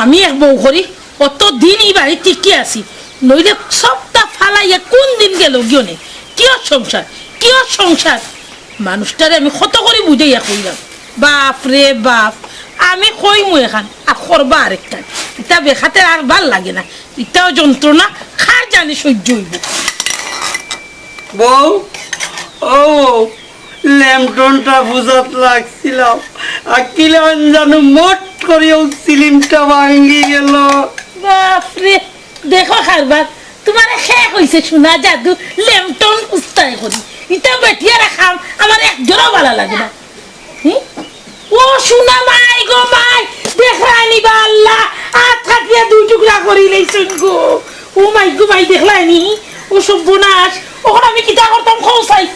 আমি এক বউ করি অত দিন এই বাড়ি টিকে আছি নইলে সবটা ফালাইয়া কোন দিন গেল গিয়ে কিয় সংসার কিয় সংসার মানুষটারে আমি কত করে বুঝাইয়া কইলাম বাপ রে বাপ আমি কইমু এখান আর করবা আরেকটা এটা বেখাতে আর ভাল লাগে না এটাও যন্ত্রণা খার জানি সহ্য হইব বউ ও ল্যাম্পটনটা বুঝাত লাগছিলাম আর কিলাম জানো মোট করিও সিলিমটা ভাঙ্গি গেল বাপরে দেখো খারবার তোমার শেষ হয়েছে শোনা জাদু ল্যাম্পটন উস্তায় করি এটা বেটিয়া রাখাম আমার একজনও ভালো লাগে না ও শোনা মাই গো মাই দেখলানি বা আল্লাহ আর থাকিয়া দুই টুকরা করিলেই শুন গো ও মাই গো মাই দেখলানি ও সর্বনাশ ওখান আমি কিতা করতাম খোঁসাই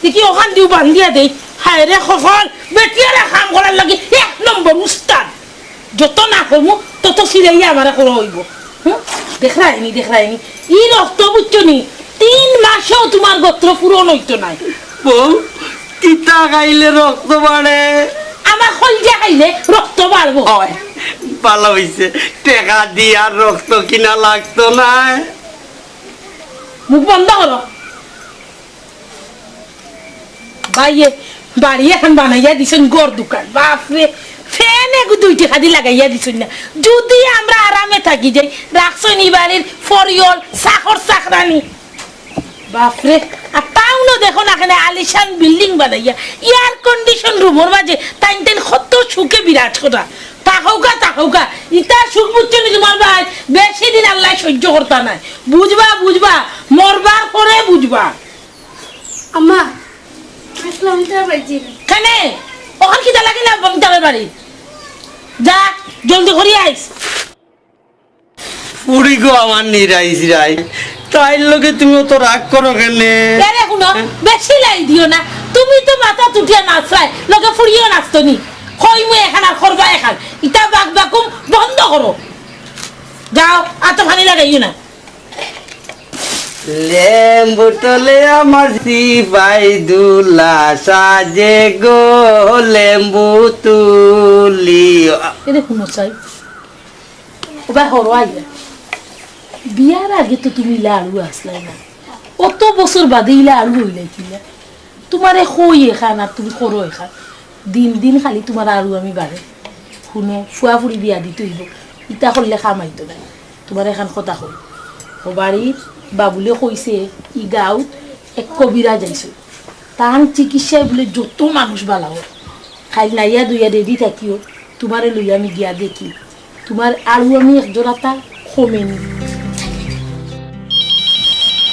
দেখি ওখান দিও বান্ধিয়া দেই হায় রে সফল বেটিয়া রাখাম করার লাগে এক নম্বর উস্তাদ যত না কমু তত সিলাইয়া আমার করা হইব দেখলাইনি ই রক্ত বুঝছনি 3 মাসেও তোমার গোত্র পূরণ হইতো নাই বউ তিতা খাইলে রক্ত বাড়ে আমার কলজা খাইলে রক্ত বাড়বো হয় ভালো হইছে টাকা দিয়ে আর রক্ত কিনা লাগতো না মুখ বন্ধ করো ভাইয়ে বাড়ি এখন বানাইয়া দিছেন গড় দোকান বাপরে ফ্যান এক 2 টাকা দিয়ে লাগাইয়া দিছেন না যদি আমরা আরামে থাকি যাই রাখছেন এই বাড়ির ফরিয়ল চাকর চাকরানি বাপরে আর টাউনও দেখো না এখানে আলিশান বিল্ডিং বানাইয়া এয়ার কন্ডিশন রুমের মাঝে টাইম কত সুখে বিরাট করা তাকাউকা ইটা সুখ বুঝছো নি তোমার ভাই বেশি দিন আল্লাহ সহ্য করতা নাই বুঝবা মরবার পরে বুঝবা আম্মা আসলাম তো বাড়ি কেনে ওখান কিটা লাগে না বংটাবের বাড়ি যা জলদি করি আইস পুরি গো আমার নিরাইস রাই তাই লোকে তুমি তো রাগ করো কেনে আরে শুনো বেশি লাই দিও না তুমি তো মাথা তুটিয়া নাচাই লোকে ফুরিও নাচতো নি কই মই এখান আর করবা এখান ইটা বাকুম বন্ধ করো যাও আতো পানি লাগাইও না লেম্বু তলে আমার সিপাই দুলা সাজে গো লেম্বু তুলি এরে শুনো চাই ওবা হরো আইয়া বিয়ার আগে তো তুমি লাড়ু আসলাই না অত বছর বাদে ইলা আড়ু হইলাইছিলা তোমারে কই এখান আর তুমি করো এখান দিন খালি তোমার আড়ু আমি বাড়ে শুনো ফুয়া ফুরি বিয়া দিতে হইব ইটা করলে খামাইতো না তোমার এখান কথা কই ও বাড়ির বাবুলে কইছে ই গাঁৱত এক কবিরা যাইছো তাহান চিকিৎসায় বলে যত মানুষ বালা হয় খাই নাইয়া দুইয়া রেডি থাকিও তোমারে লইয়া আমি গিয়া দেখি তোমার আড়ু আমি এক জোড়াটা কমেনি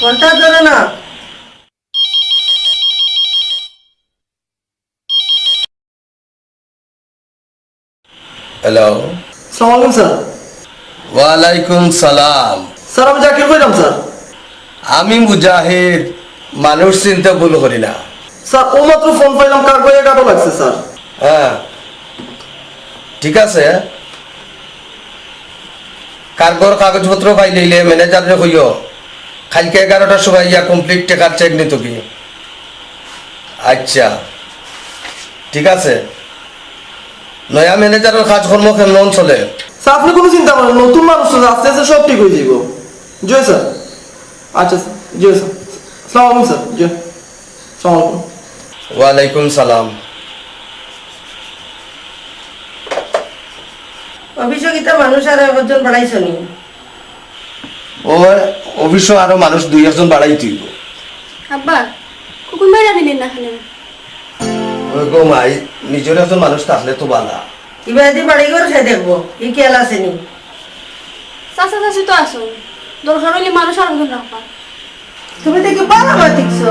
কোনটা ধরে না হ্যালো আসসালামু আলাইকুম স্যার ওয়ালাইকুম সালাম স্যার আমি জাকির কইলাম স্যার আমি মুজাহিদ মানুষ চিন্তা ভুল করি না স্যার ও মাত্র ফোন পাইলাম কাগজে কাটো লাগছে স্যার হ্যাঁ ঠিক আছে কার্গর কাগজপত্র পাই লইলে ম্যানেজারে কইও কালকে 11টার সময় ইয়া কমপ্লিট টাকার চেক নিত কি আচ্ছা ঠিক আছে নয়া ম্যানেজারের কাজকর্ম কেমন চলে স্যার আপনি কোনো চিন্তা করেন নতুন মানুষ তো আস্তে আস্তে সব ঠিক হয়ে যাব জয় স্যার আচ্ছা স্যার জয় স্যার আসসালামু আলাইকুম স্যার জয় আসসালামু আলাইকুম ওয়ালাইকুম সালাম অভিযোগিতা মানুষ আর একজন বাড়াইছো নি ও অবশ্য আরো মানুষ 2-1 বাড়াই তুইব আব্বা কুকুর মাইরা দিলেন না খালি ওই গো মাই নিজের একজন মানুষ থাকলে তো বালা এবার যদি বাড়ি করে সে দেখবো কি খেয়াল আছে নি চাচা চাচি তো আসো দরকার হইলে মানুষ আর একজন রাখবা তুমি দেখি পালা মা দেখছো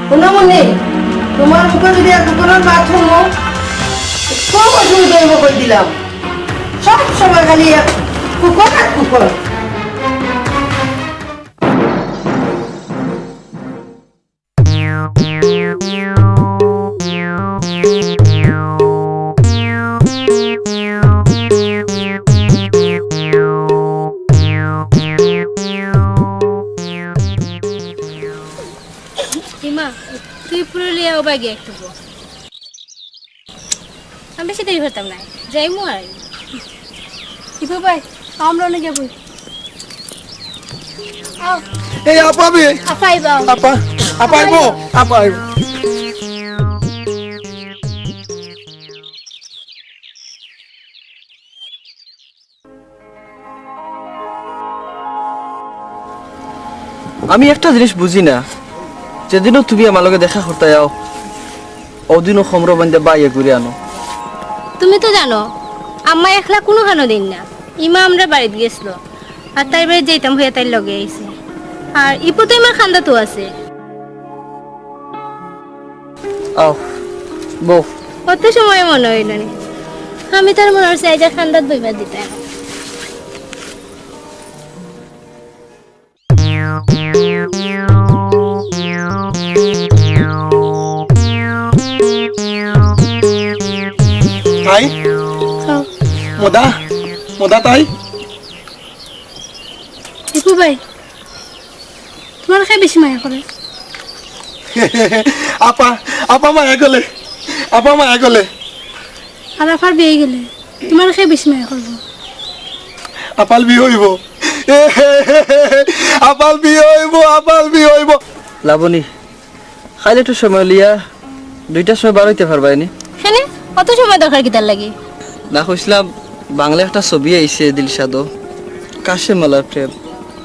কোনো মনে তোমার মুখে যদি এক কুকুরের বাদ শুনো সব অসুবিধা দৈব করে দিলাম সব সময় খালি কুকুর আর কুকুর ইমা তুই পুরুলিয়া ও বাগে একটু আমি বেশি দেরি করতাম না যাইমু আর ইপু ভাই আমরা অনেক যাবো এই আপা বে আপাই বাও আপা আপা আইবো আপা আইবো আমি একটা জিনিস বুঝি না যেদিনও তুমি আমার লগে দেখা করতে যাও ওদিনও খমর বান্ধে বাইয়ে ঘুরে আনো তুমি তো জানো আম্মা একলা কোনো খানো দিন না ইমা আমরা বাড়িতে গেছিল আর তাই বাড়ি যেতাম হইয়া তাই লগে আইছে আর ইপো তো আমার খান্দা তো আছে আও বউ অত সময় মনে হইল নি আমি তার মনে হচ্ছে এই যে খান্দাত বইবার দিতে তাই মদা মদা তাই ইপু ভাই তোমার খাই বেশি মায়া করে আপা আপা মায়া গলে আপা মায়া গলে আর আফার বিয়ে গেলে তোমার খাই বেশি মায়া করবো আপাল বি হইব আপাল বি হইব আপাল বি হইব লাবণী খাইলে একটু সময় লিয়া 2টার সময় বার হইতে পারবাইনি হ্যাঁ অত সময় দরকার কি তার লাগে না কইছিলাম বাংলা একটা ছবি আইছে দিলশাদো কাশেম মালার প্রেম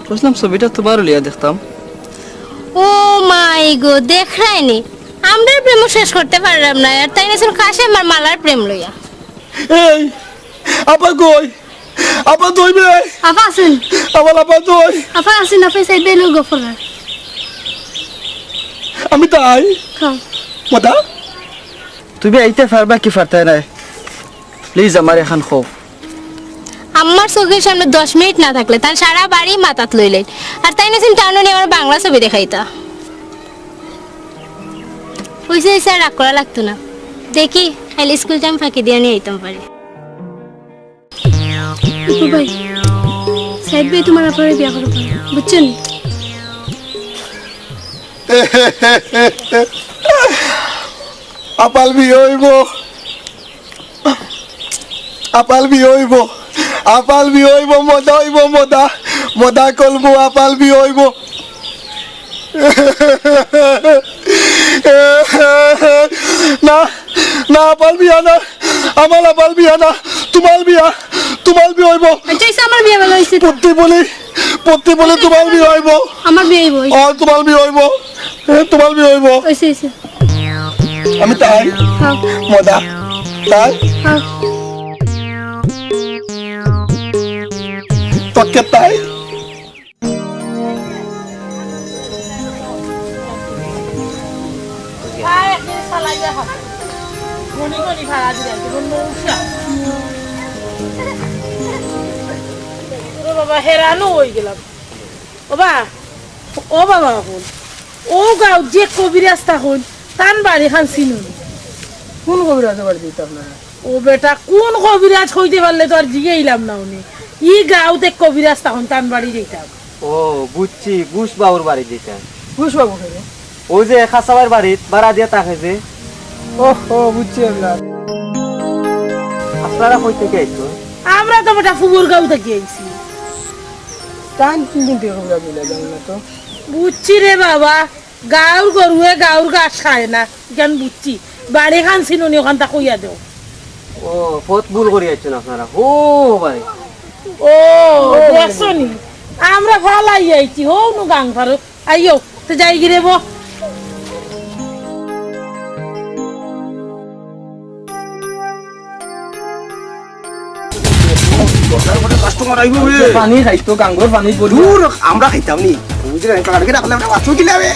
বুঝলাম ছবিটা তোমারও লিয়া দেখতাম ও মাই গো দেখ রাইনি আমরা প্রেম শেষ করতে পারলাম না আর তাই না কাশে আমার মালার প্রেম লইয়া এই আপা কই আপা দইবে আফা আছেন আমার আপা দই আফা আছেন আপা সাইড দিয়ে লোক গফরার আমি তাই খাও মদা তুমি আইতে পারবা কি পারতে নাই প্লিজ আমার এখন খোফ আমার চোখের সামনে 10 মিনিট না থাকলে তার সারা বাড়ি মাথাত লইলেন আর তাই না টাউনে নিয়ে আমার বাংলা ছবি দেখাইতা পয়সা এসে রাগ করা লাগতো না দেখি খাইলে স্কুল টাইম ফাঁকি দিয়ে নিয়ে আইতাম পারি ইপু ভাই সাইড দিয়ে তোমার আফারে বিয়া করবো বুঝছেন আপাল বি হইব আপাল বি হইব আপাল বি হইব মদা হইব মদা মদা কলবো আপাল বি হইব না না আপাল বিয়া না আমার আপাল বিয়া না তোমার বিয়া হইব আচ্ছা আমার বিয়ে ভালো হয়েছে পত্তি বলে তোমার বিয়া হইব আমার বিয়ে হইব তোমার বিয়া হইব তোমার বিয়া হইব হয়েছে হয়েছে আমি তাই খাও মদা তাই খাও তোকে তাই বাবা হেরানো হয়ে গেলাম ও বাবা হল ও গাঁও যে কবিরাজ তখন তান বাড়ি খান চিনুন কোন কবিরাজ বাড়ি দিতে আপনারা ও বেটা কোন কবিরাজ হইতে পারলে তো আর জিগেইলাম না উনি ই গাঁওতে কবিরাজ তখন তান বাড়ি যেতাম ও বুঝছি বুঝ বাবুর বাড়ি যেটা বুঝবাবু খেলে ওই যে খাসাবার বাড়ি ভাড়া দিয়ে তাকে যে ও বুঝছি আমরা আপনারা কই থেকে আইছো আমরা তো বেটা ফুবুর গাঁও থেকে আইছি টাইম তিন দিন থেকে কবিরাজ দিলে জানি না তো বুঝছি রে বাবা গাঁর গরুয়ে গাঁর গাছ খায় না কেন বুঝছি বাড়ি খান চিনুনি ওখান তা কইয়া দেও ও পথ ভুল করে আইছেন আপনারা ও বাড়ি ও দেখছো নি আমরা ভালাই আইছি হো নু গাং ফারো আইও তো যাই গিরে বো কাস্টমার আইব পানি খাইতো গাঙ্গর পানি পড়ি দূর আমরা খাইতাম নি বুঝলে কালকে রাখলে আমরা বাচ্চা কিলাবে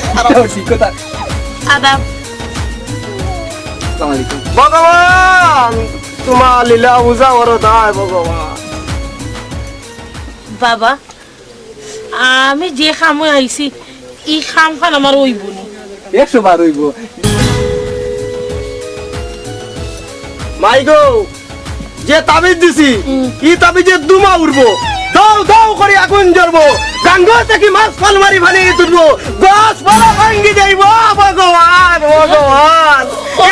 ঠিক কথা আদাব আসসালামু আলাইকুম ভগবান তোমার লীলা বুঝা ওরো দায় ভগবান বাবা আমি যে খামে আইছি ই খাম খান আমার ওই বলি 100 বার হইব মাইগো যে তাবিজ দিছি ই তাবিজে দুমা উড়বো দাও দাও করে আগুন জ্বলবো গাঙ্গো থেকে মাছ ফল মারি ভানিয়ে তুলবো গাছ পালা ভাঙ্গি যাইব ভগবান ভগবান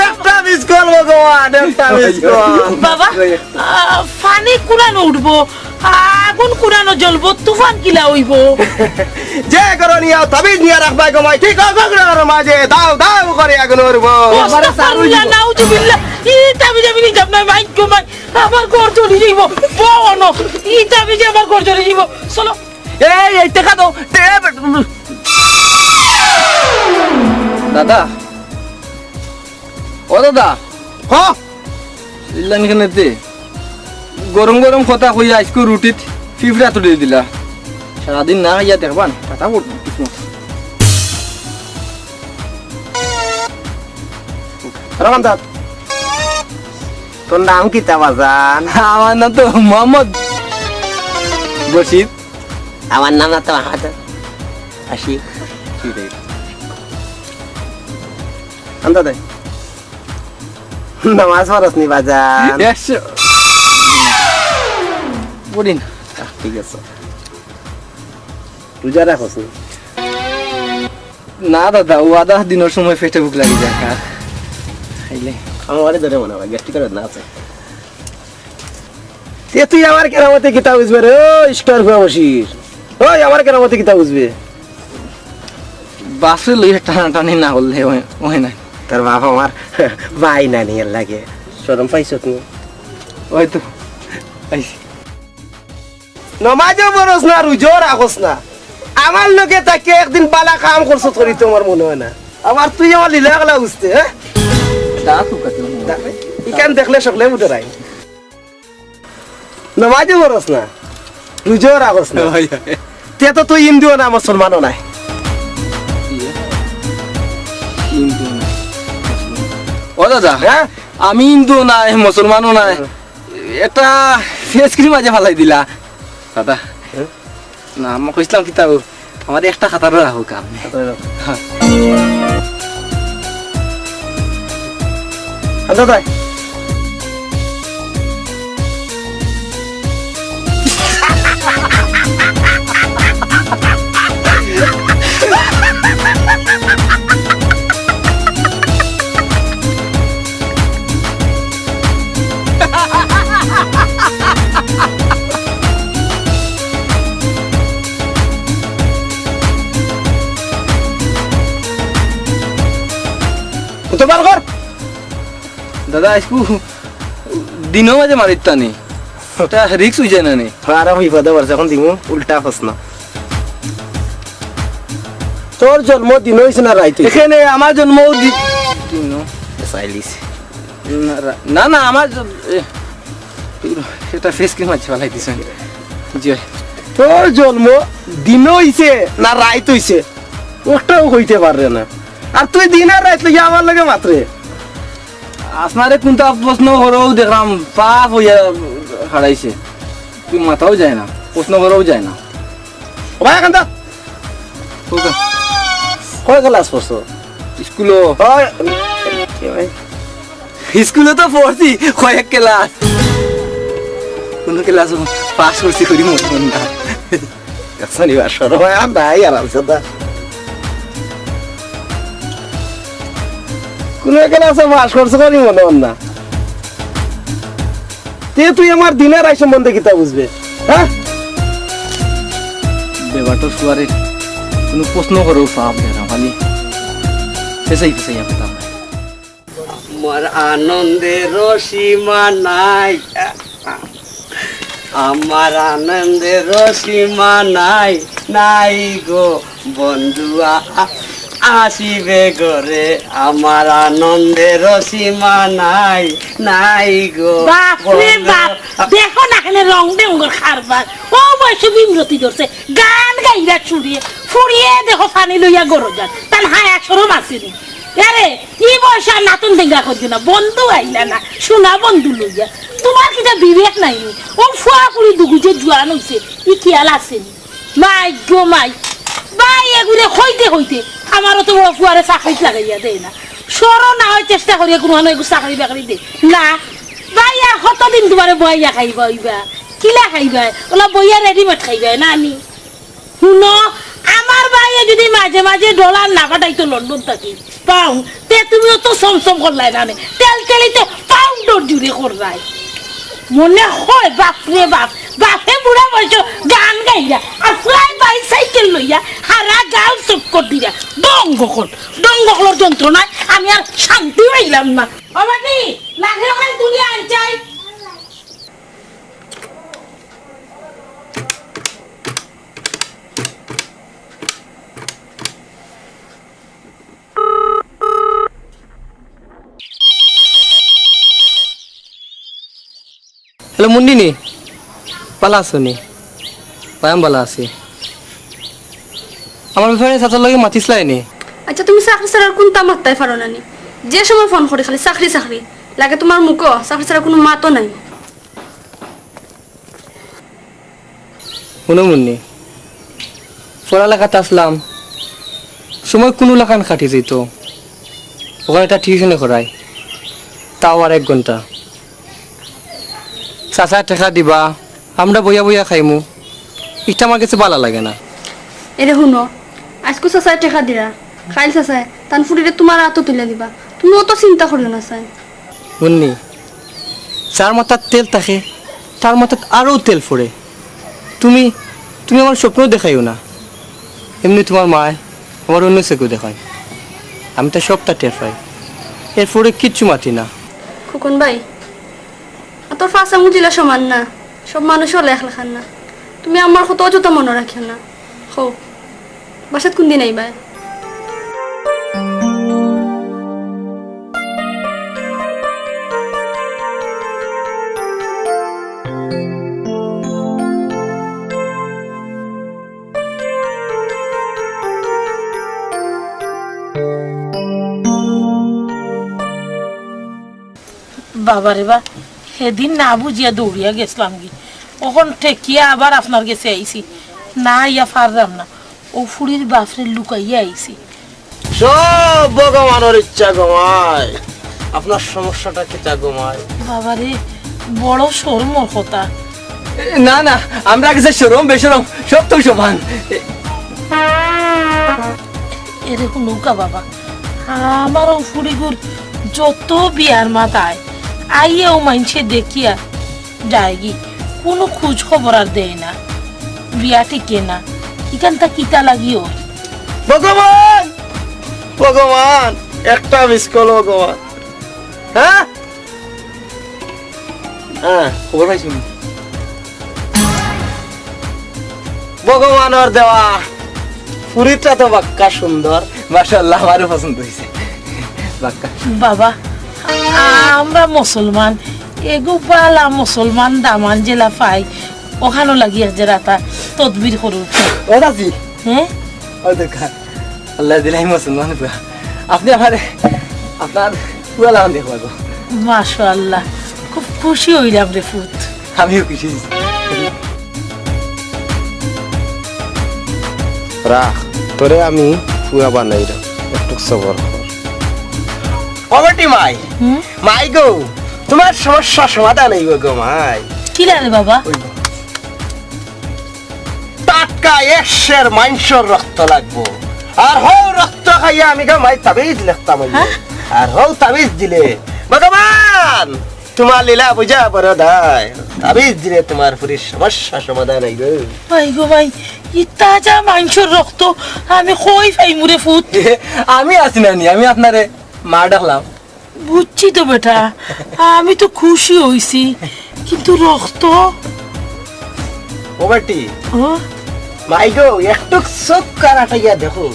একটা মিসকল ভগবান একটা মিসকল বাবা ফানি কুলানো উঠবো আগুন কুড়ানো জ্বলবো তুফান কিলা হইব যে করো নিয়া তাবিজ নিয়া রাখবাই গমাই ঠিক করে মাঝে দাও দাও করে আগুন উড়ব আস্তাগফিরুল্লাহ নাউজুবিল্লাহ ইতাবি যাবি যাব না ভাই গমাই আমার ঘর চলে যাইব বনো ইতাবি যে আমার ঘর চলে যাইব চলো এই টাকা দাও দাদা ও দাদা হ ইল্লান খানেতে গরম গরম কথা কই আজকে রুটিত ফিফড়া তুলে দিলা সারাদিন না খাইয়া দেখবান কথা বল রমজান তোর নাম কি তাবাজান আমার নাম তো মোহাম্মদ বশির আমার নাম তো হাজার আসি আন্দা দে নামাজ পড়স নি বাজান বলিন ঠিক আছে রোজা রাখস নি না দাদা ও আধা দিনের সময় পেটে ভুক লাগি যায় খাইলে আমার ধরে মনে হয় গ্যাস্ট্রিক করে না আছে তুই আমার কেরামতে কিতাব বুঝবে রে ও স্টার হয়ে বসিস ওই আমার কেরামতে কিতাব বুঝবে বাসে লই টানাটানি না করলে হয় না তোর বাপ আমার ভাই না নিয়ে লাগে শরম পাইছো তুমি হয়তো পাইছি নমাজও পড়স না রোজাও রাখস না আমার লোকে তাকে একদিন বালা কাম করছো করি তোমার মনে হয় না আবার তুই আমার লীলা গলা বুঝতে হ্যাঁ ইকান দেখলে সকলে উঠে রাই নমাজও পড়স না রোজাও রাখস না তে তো তুই হিন্দুও না মুসলমানও নাই ও দাদা হ্যাঁ আমি হিন্দু নাই মুসলমানও নাই একটা ফেস ক্রিম আজ ফালাই দিলা দাদা না আমাকে ইসলাম কিতাব আমার একটা খাতার রাখো কাম দাদা তো বার কর দাদা আজকু দিনও মাঝে মারিতা নেই ওটা রিক্স হয়ে যায় না নে আর বিপদে পড়ছে এখন দিমু উল্টা প্রশ্ন তোর জন্মদিন হয়েছে না রাইতে এখানে আমার জন্ম চাইলিস না না আমার সেটা ফেস ক্রিম আছে ফালাই দিছে জি তোর জন্ম দিন হইছে না রাইত হইছে ওটাও হইতে পারবে না আর তুই দিন আর রাইত লইয়া আমার লগে মাত্রে আপনারে কোনটা প্রশ্ন করেও দেখলাম পাপ হইয়া হারাইছে তুই মাথাও যায় না প্রশ্ন করেও যায় না ভাই এখন তো কয় ক্লাস পড়ছো স্কুলও হয় স্কুলে তো পড়ছি কয়েক ক্লাস কোন ক্লাস পাস করছি করি মতন না শনিবার সর ভাই নাই আরামসে দা কোন ক্লাসে পাস করছো করি মনে হন না তুই আমার দিনের আই সম্বন্ধে কিতা বুঝবে হ্যাঁ ব্যাপারটা সুয়ারে কোনো প্রশ্ন করেও পাপ দেয় না খালি ফেসাই ফেসাই আপনার আমার আনন্দের সীমা নাই আমার আনন্দের সীমা নাই নাই গো বন্ধুয়া আসিবে গরে আমার আনন্দের সীমা নাই নাই গো বাপ রে বাপ দেখো না এখানে রং বেঙ্গর খারবার ও বয়সে বিমরতি ধরছে গান গাইরা চুড়িয়ে ফুড়িয়ে দেখো পানি লইয়া গরো যান তার হায়া সরম আসেনি আরে এই বয়সে আর নাতুন দেখা করছি না বন্ধু আইলা না শোনা বন্ধু লইয়া তোমার কিটা বিবেক নাই ও ফুয়া ফুড়ি দুগুজে জোয়ান হইছে ই খেয়াল আসেনি মাই গো মাই ভাই এগুলো হইতে হইতে আমারও তো ফুয়ারে চাকরি লাগাইয়া দেয় না সরো না হয় চেষ্টা করিয়া কোনো এগুলো চাকরি বাকরি দে না ভাই আর কতদিন তোমার বইয়া খাইবা হইবা কিলা খাইবা ওলা বইয়া রেডিমেড খাইবা না আমি শুনো আমার ভাইয়ে যদি মাঝে মাঝে ডলার না পাঠাইতো লন্ডন থাকি পাউন্ড তে তুমিও তো সমসম করলাই না তেল তেলিতে পাউন্ডর জুড়ে করলাই মনে হয় বাপ রে বাপ বাপে বুড়া বয়স গান গাইরা আর প্রায় বাইসাইকেল লইয়া হারা গাল চক্কর দিয়া ডঙ্গকল যন্ত্রণায় আমি আর শান্তি পাইলাম না বাবাটি লাগে ওখানে তুলি আর চাই হ্যালো মুন্ডিনি পালা আছো নি পায়াম বালা আছি আমার ব্যাপারে চাচার লগে মাতিসলাই নি আচ্ছা তুমি চাকরি ছাড়ার কোন তামাত্তায় পারো না নি? যে সময় ফোন করে খালি চাকরি চাকরি লাগে তোমার মুখও চাকরি ছাড়া কোনো মাতও নাই। শুনো মুন্নি পড়ালেখাতে আসলাম সময় কোনো লাখান খাটি যেত ওখানে একটা টিউশনে করাই তাও আর 1 ঘন্টা চাচা টেকা দিবা আমরা বইয়া বইয়া খাইমু এটা আমার কাছে ভালো লাগে না এরে শুনো আজকে চাচায় টেকা দিরা খাইল চাচায় তান ফুটিরে তোমার হাতও তুলে দিবা তুমি অত চিন্তা করিও না চাই। মুন্নি যার মাথার তেল থাকে তার মাথার আরও তেল ফোড়ে তুমি তুমি আমার স্বপ্ন দেখাইও না এমনি তোমার মায় আমার অন্য চোখেও দেখায় আমি তো সবটা টের পাই এরপরে কিচ্ছু মাতি না খোকন ভাই তোর ফাঁসা মুজিলা সমান না সব মানুষও লেখ লেখান না তুমি আমার কত অযথা মনে রাখিও না হো বাসাত কোন দিন আইবা বাবারে বা সেদিন না বুঝিয়া দৌড়িয়া গেছিলাম কি ওখন ঠেকিয়া আবার আপনার কাছে আইছি না ইয়া পারলাম না ও ফুড়ির বাপরে লুকাইয়া আইছি সব ভগবানের ইচ্ছা গমায় আপনার সমস্যাটা কি তা গমায় বাবারে বড় শরমর কথা না না আমরা কাছে সরম বেসরম সব তো সমান এরকম নৌকা বাবা আমার ও ফুড়িগুর যত বিয়ার মাথায় আইয়াও মানছে দেখিয়া যায়গি কোনো খোঁজ খবর আর দেয় না বিয়া টিকে না এখানটা কিতা লাগিও ভগবান ভগবান একটা মিস কল ভগবান হ্যাঁ হ্যাঁ খবর পাইছি ভগবানের দেওয়া পুরীটা তো বাক্কা সুন্দর মাশাআল্লাহ আমারও পছন্দ হয়েছে বাক্কা বাবা আমরা মুসলমান এগো বালা মুসলমান দামান জেলা পাই ওখানে লাগিয়া যে রাতা তদবির করুক ও দাদি হ্যাঁ ও দেখা আল্লাহ দিলাই মুসলমান পুরা আপনি আমার আপনার পুরা লাগান দেখবো মাশাআল্লাহ খুব খুশি হইলাম রে ফুত আমিও খুশি হয়েছি। রাখ তোরে আমি পুয়া বানাই রা একটু সবর কর কবেটি মাই হুম মাই গো তোমার সমস্যা সমাধান হইব গো মাই কি রে বাবা টাটকা এশের মাংসর রক্ত লাগবো আর হও রক্ত খাইয়া আমি গো মাই তাবিজ লিখতাম আর হও তাবিজ দিলে ভগবান তোমার লীলা বুঝা বড় দায় তাবিজ দিলে তোমার পুরি সমস্যা সমাধান হইব ভাই গো ভাই ইতাজা মাংসর রক্ত আমি কই পাইমু রে ফুত আমি আছি না নি আমি আপনারে মা ডাকলাম বুঝছি তো বেটা আমি তো খুশি হইছি কিন্তু রক্ত ওবাটি ও মাই গো একটু চোখ কারাটাইয়া দেখো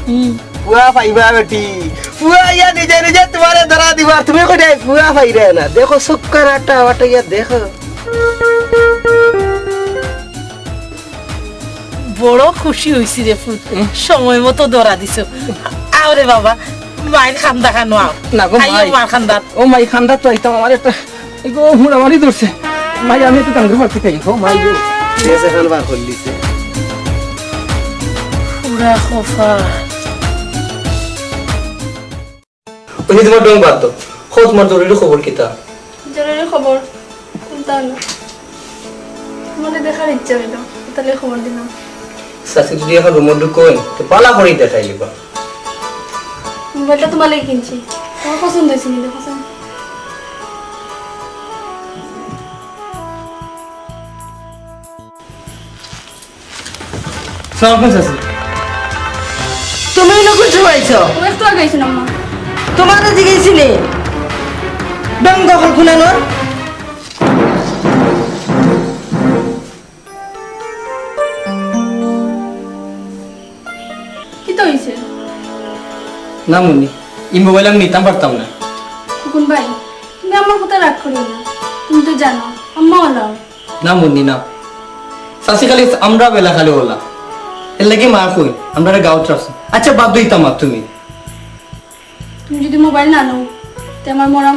হুম পুয়া পাইবা বেটি পুয়া ইয়া নিজে নিজে তোমারে ধরা দিবা তুমি কোথায় পুয়া পাইরে না দেখো চোখ কারাটা ওটাইয়া দেখো বড় খুশি হইছি রে ফুত সময় মতো ধরা দিছো আরে বাবা মায়ের খান্দা খানো আও না গো আইও মাই মার খান্দাত ও মাই খান্দা তো আইতাম আমার একটা এগো হুড়ামারি ধরছে মাই আমি একটু কাঙ্গুর মারতে খাই গো মাই গো দেশে খানবার করলিছে পুরা খফা ওই তোমার ডং বাদ তো খোঁজ তোমার জরুরি খবর কিতা জরুরি খবর কোনটা না তোমাদের দেখার ইচ্ছা হইল তাহলে খবর দিলাম সাসি যদি এখন রুমে ঢুকোই তো পালা করেই দেখাই দিবা মোবাইলটা তোমার লাগে কিনছি তোমার পছন্দ হয়েছে নি দেখো সালাম চাচি তুমি নকুল শুয়াইছ ও একটু আগে আইছেন আম্মা তোমার জিজ্ঞেসিনি ডং দখল খুনানোর কি তো হইছে না মুন্নি এই মোবাইল আমি নিতাম পারতাম না খুকুন ভাই তুমি আমার কথা রাগ করিও না তুমি তো জানো আম্মা ওলাও না মুন্নি না চাচি খালি আমরা বেলা খালি ওলা এর লাগে মা কই আমরা গাঁৱত রাখছি আচ্ছা বাদ দিতাম আর তুমি তুমি যদি মোবাইল না নাও তে আমার মরাম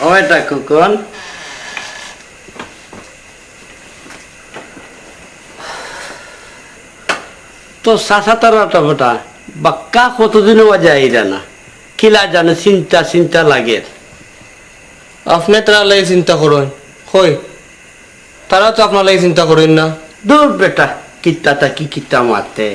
ওইটা কুকুন তো সাসাতার ওটা বাক্কা কতদিনও বাজে আইরা না কিলা জানে চিন্তা চিন্তা লাগে আপনি তারা লাগে চিন্তা করেন কই তারা তো আপনার লাগে চিন্তা করেন না দূর বেটা কিত্তাটা কি কিত্তা মারতে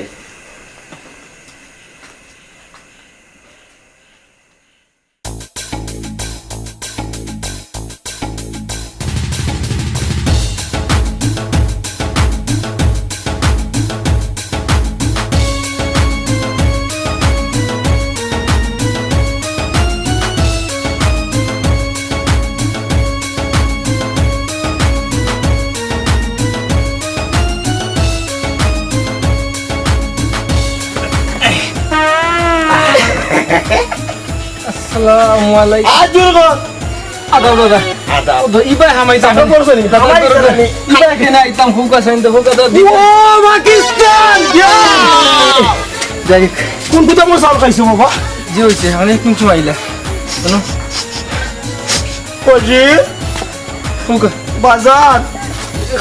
আসসালামু আলাইকুম আজুর গো আদাব দাদা আদাব ইবাই হামাই তাম করছনি ইবাই কেনা ইতাম হুকা সাইন তো হুকা তো ও পাকিস্তান যাই কোন কুতা মোর চাউল খাইছো বাবা জি হইছে অনেক কিছু আইলা শুনো কজি হুকা বাজার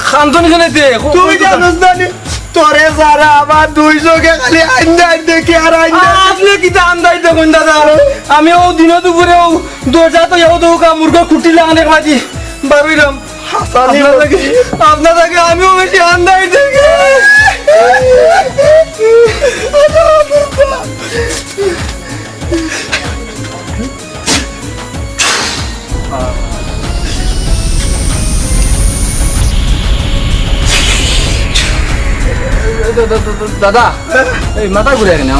খানতনি খানে দে তুই জানোস জানি তোরে সারা আমার 200 কে খালি আইন্দাই দেখি আর আইন্দা আপনি কি দাম দাই দেখুন দাদা আমি ও দিন দুপুরে ও দরজা তো এও দৌকা মুরগা কুটিলে অনেক মাঝি বাবিরাম হাসানি আপনাকে আমিও বেশি আন্দাই দেখি দাদা এই মাথা ঘুরে গেছে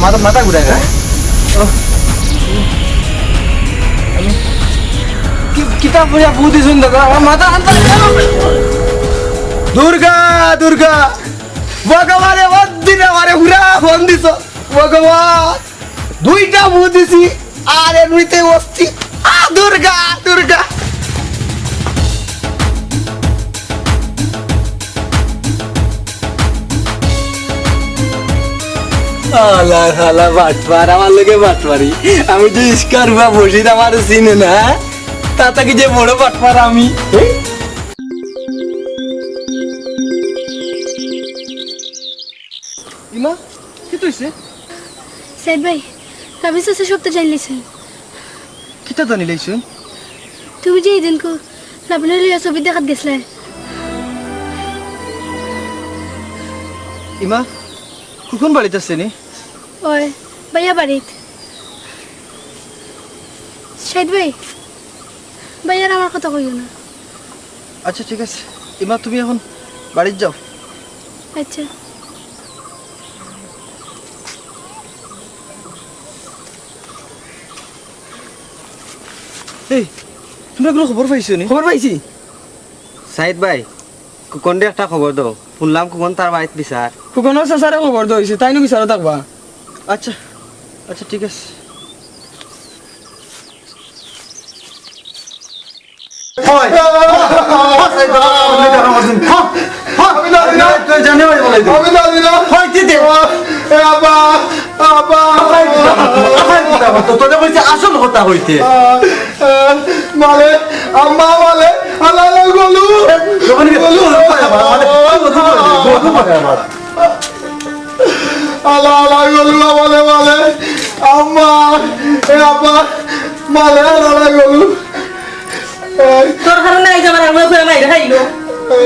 মাথা মাথা ঘুরে গেছে কিতাব পড়িয়া বহুত দিছুন দাদা আমার মাথা আনতা দুর্গা দুর্গা ভগবানে দিনে আমারে হুরা ফোন দিছ ভগবান দুইটা মুখ দিছি আর এমনিতে বসছি দুর্গা দুর্গা আলা আলা বাটপার আমার লোকে বাটপারি আমি তো ইস্কার বা বসি আমার চিনে না তাতা কি যে বড় বাটপার আমি ইমা কি তুইছে সাইদ ভাই রাবি চাচা সব তো জানলিছেন কিতা জানি লাইছুন তুমি যে এই দিনকো লাবণের লিয়া ছবি দেখাত গেছলে ইমা কুকুন বাড়িতে আছে নি ওই ভাইয়া বাড়িত সাইদ ভাই ভাইয়ার আমার কথা কইও না আচ্ছা ঠিক আছে ইমা তুমি এখন বাড়িতে যাও আচ্ছা এই তুমি কোনো খবর পাইছো নি খবর পাইছি সাইদ ভাই কুকন একটা খবর দাও শুনলাম কুকন তার বাড়িতে বিচার কুকুনের চাচারে খবর দিয়েছে তাই নো বিচারো থাকবা আচ্ছা আচ্ছা ঠিক আছে আসল কথা হইতে মানে আম্মা মানে আলালা গলু আলালা গলু মানে মানে আম্মা আব্বা মানে আলালা গলু তোর কারণে এই যে আমার আঙুল করে মাইরে খাইলো না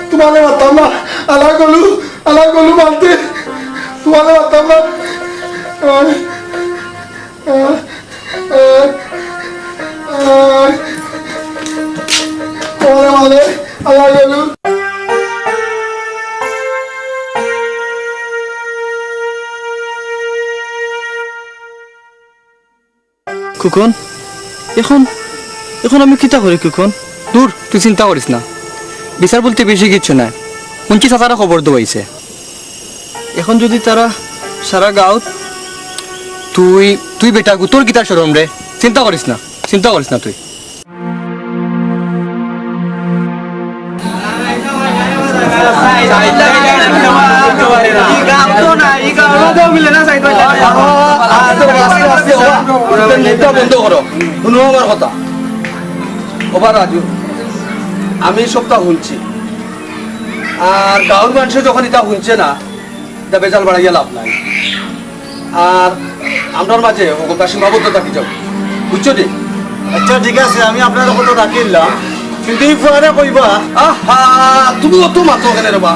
তোমালে মারতাম না, আলা গলু মারতে, তোমালে মারতাম না। তোমালে মারে, আলা গলু। কুকন এখন এখন আমি কিতা করি কুকন? দূর, তুই চিন্তা করিস না, বিচার বলতে বেশি কিছু না। শুনছি তারা খবর দেওয়াইছে, এখন যদি তারা সারা গাঁৱত তুই তুই বেটা তোর গীতার সরম রে, চিন্তা করিস না তুই। বন্ধ করো, শুনো আমার কথা। ওবার রাজু, আমি সবটা শুনছি, আর গাঁৱৰ মানুষে যখন এটা শুনছে না, এটা বেজাল বাড়াইয়া লাভ নাই। আর আমরার মাঝে ওটা সীমাবদ্ধ থাকি যাও, বুঝছো নি? আচ্ছা ঠিক আছে, আমি আপনার কথা রাখিলাম, কিন্তু এই ফুয়ারে কইবা। আহা, তুমি অত মাতো কেন রবা?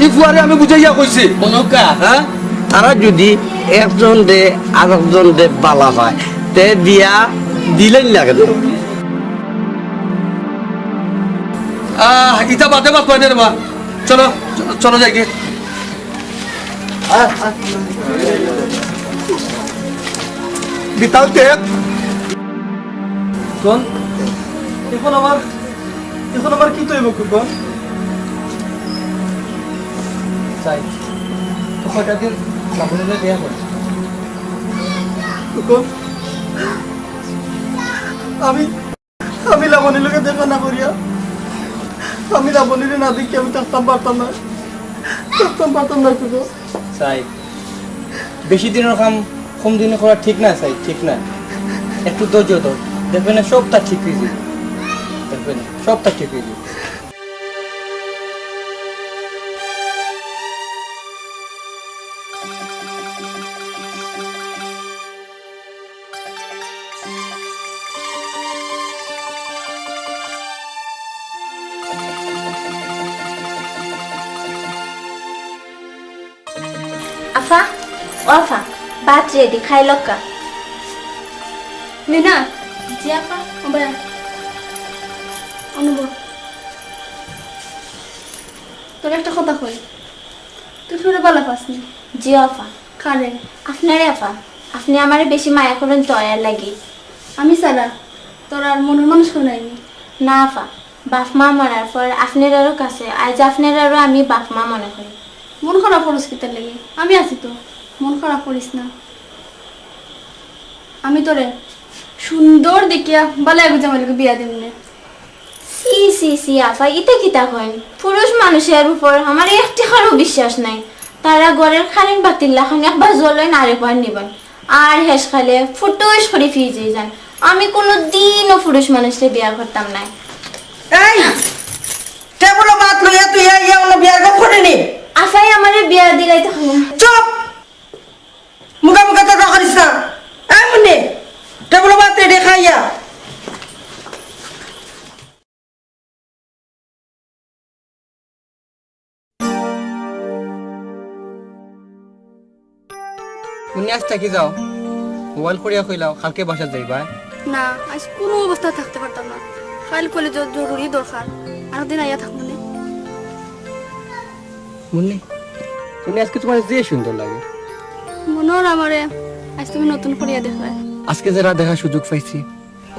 এই ফুয়ারে আমি বুঝাইয়া কইছি। অনুকা হ্যাঁ, তারা যদি একজন দে আর একজন দে বালা হয় তে বিয়া দিলেন না কেন? ইটা বাদে বাদ পাই রবা। চলো চলো যাই গে। বিতাল টেপ কুকন এখন আমার কি তৈব কুকন? চাই তো কয়টা দিন লাবণীরে দেয়া করে কুকন, আমি লাবণীর লোকে দেখা না করিয়া, আমি লাবণীরে না দেখি আমি থাকতাম পারতাম না কুকন। চাই বেশি দিনের কাম কম দিনে করা ঠিক না চাই, ঠিক না। একটু ধৈর্য ধর, দেখবে না সবটা ঠিক হয়ে যাবে, দেখবে না সবটা ঠিক হয়ে যাবে। আফা ও আফা, ভাত রেডি, খাই লক্কা। মিনা জি আপা। অবয়া অনুভব, তোর একটা কথা কই, তুই ফিরে বালা পাসনি? জি আপা। কারে? আপনারে আপা, আপনি আমারে বেশি মায়া করেন তো আর লাগি। আমি সারা তোর আর মনের মানুষ শোনায়নি। না আপা, বাপ মা মরার পর আপনারও কাছে আজ আপনারও আমি বাপ মা মনে করি। মন খারাপ করিস কি তার লেগে? আমি আছি তো, মন খারাপ করিস না। আমি তোরে সুন্দর দেখিয়া বালা এক জামাইকে বিয়া দিম না। সি সি সি আপা, এটা কিতা কইন? পুরুষ মানুষের উপর আমার একটি কারো বিশ্বাস নাই। তারা ঘরের খানিক বাতিল্লা খান একবার জ্বলেন আরেকবার নিবেন, আর হেস খালে ফুটুস করে ফিরে যান। আমি কোনো দিনও পুরুষ মানুষকে বিয়া করতাম না। এই টেবুল ভাত লইয়া তুই ইয়া অন্য বিয়ার গপ করে নি। আফাই আমারে বিয়া দিলাইতে হয় না। চুপ, মুখা মুখা তো করিস না। এই মুন্নি, টেবুল ভাত রেডি খাইয়া। তুমি আজ থাকি যাও, মোবাইল করিয়া কইলাও কালকে বাসা যাইবা। না, আজ কোনো অবস্থা থাকতে পারতাম না। ফাইল করলে জরুরি দরকার, আর দিন আইয়া থাকবো না। মুন্নি, তুমি আজকে তোমার যে সুন্দর লাগে। মনোর আমারে আজ তুমি নতুন করিয়া দেখবে। আজকে যারা দেখার সুযোগ পাইছি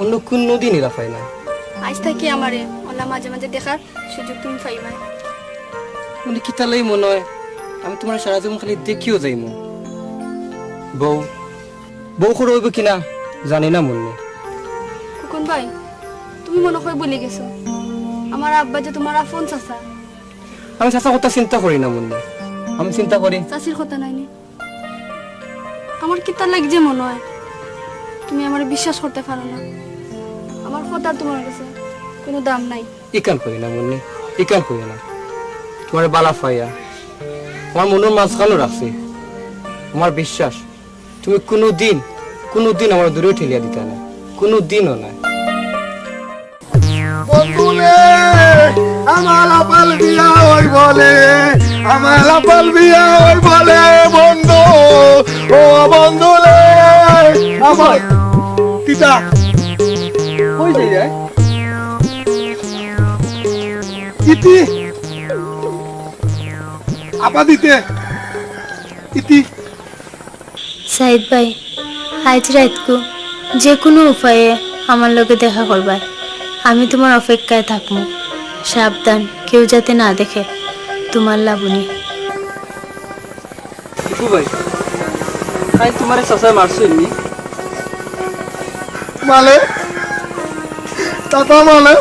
অন্য কোনো দিন এরা পাই না। আজ থাকি আমারে ওলা মাঝে মাঝে দেখার সুযোগ তুমি পাইবা। মুন্নি কিতা লাই মনে হয় আমি তোমার সারা জীবন খালি দেখিও যাইমু। বউ বউ করে হইব কিনা জানি না মুন্নি। কুকুন ভাই, তুমি মনে হয় বলে গেছো আমার আব্বা যে তোমার আপন চাচা। আমি চাচা কথা চিন্তা করি না মুন্নি, আমি চিন্তা করি চাচির কথা নাইনি। আমার কি তার লাগছে মনে হয় তুমি আমার বিশ্বাস করতে পারো না। আমার কথা তোমার কাছে কোনো দাম নাই। ইকান করি না মুন্নি, ইকান করি না। তোমার বালা ফাইয়া আমার মনের মাঝখানো রাখছে। আমার বিশ্বাস তুমি কোনোদিন আমার দূরে ঠেলিয়া দিতে না, কোনোদিনও না। বন্ধুলে আমার লাপাল বিয়া ওই বলে, আমার লাপাল বিয়া ওই বলে বন্ধু, ও বন্ধুলে আমার কিটা কই যাই রে ইতি আপা দিতে ইতি সাইদ ভাই, আজ রাতকু যে কোনো উপায়ে আমার লগে দেখা করবার, আমি তোমার অপেক্ষায় থাকবো। সাবধান, কেউ যাতে না দেখে তোমার লাবণী। টিপু ভাই, আজ তোমার চাচায় মারছো এমনি? মালে টাটা মালে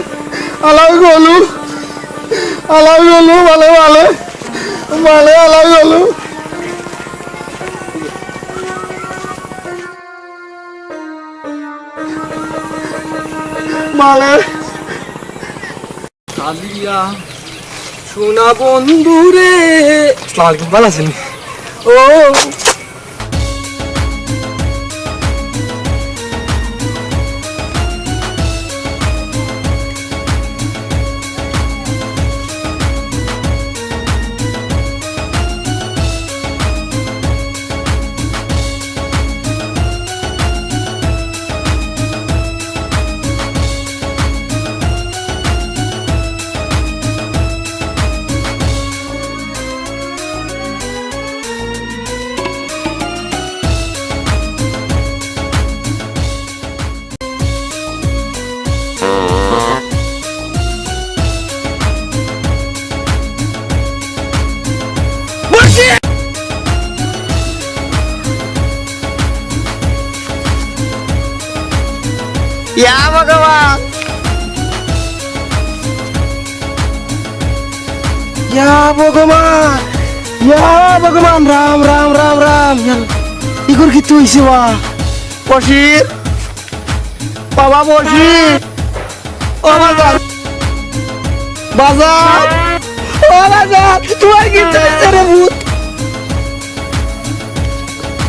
আলাই গলু মালে মালে মালে আলাই গলু মালে আলিয়া সোনা বন্ধু রে। আসসালামু আলাইকুম, ভালো আছেন? ও ইয়া ভগবান, ইয়া ভগবান, ইয়া ভগবান, রাম রাম রাম রাম। ইগুর কি তুই সেবা বসির বাবা বসির ও বাজার বাজার ও বাজার, তোমার কি চাইছে রে ভূত?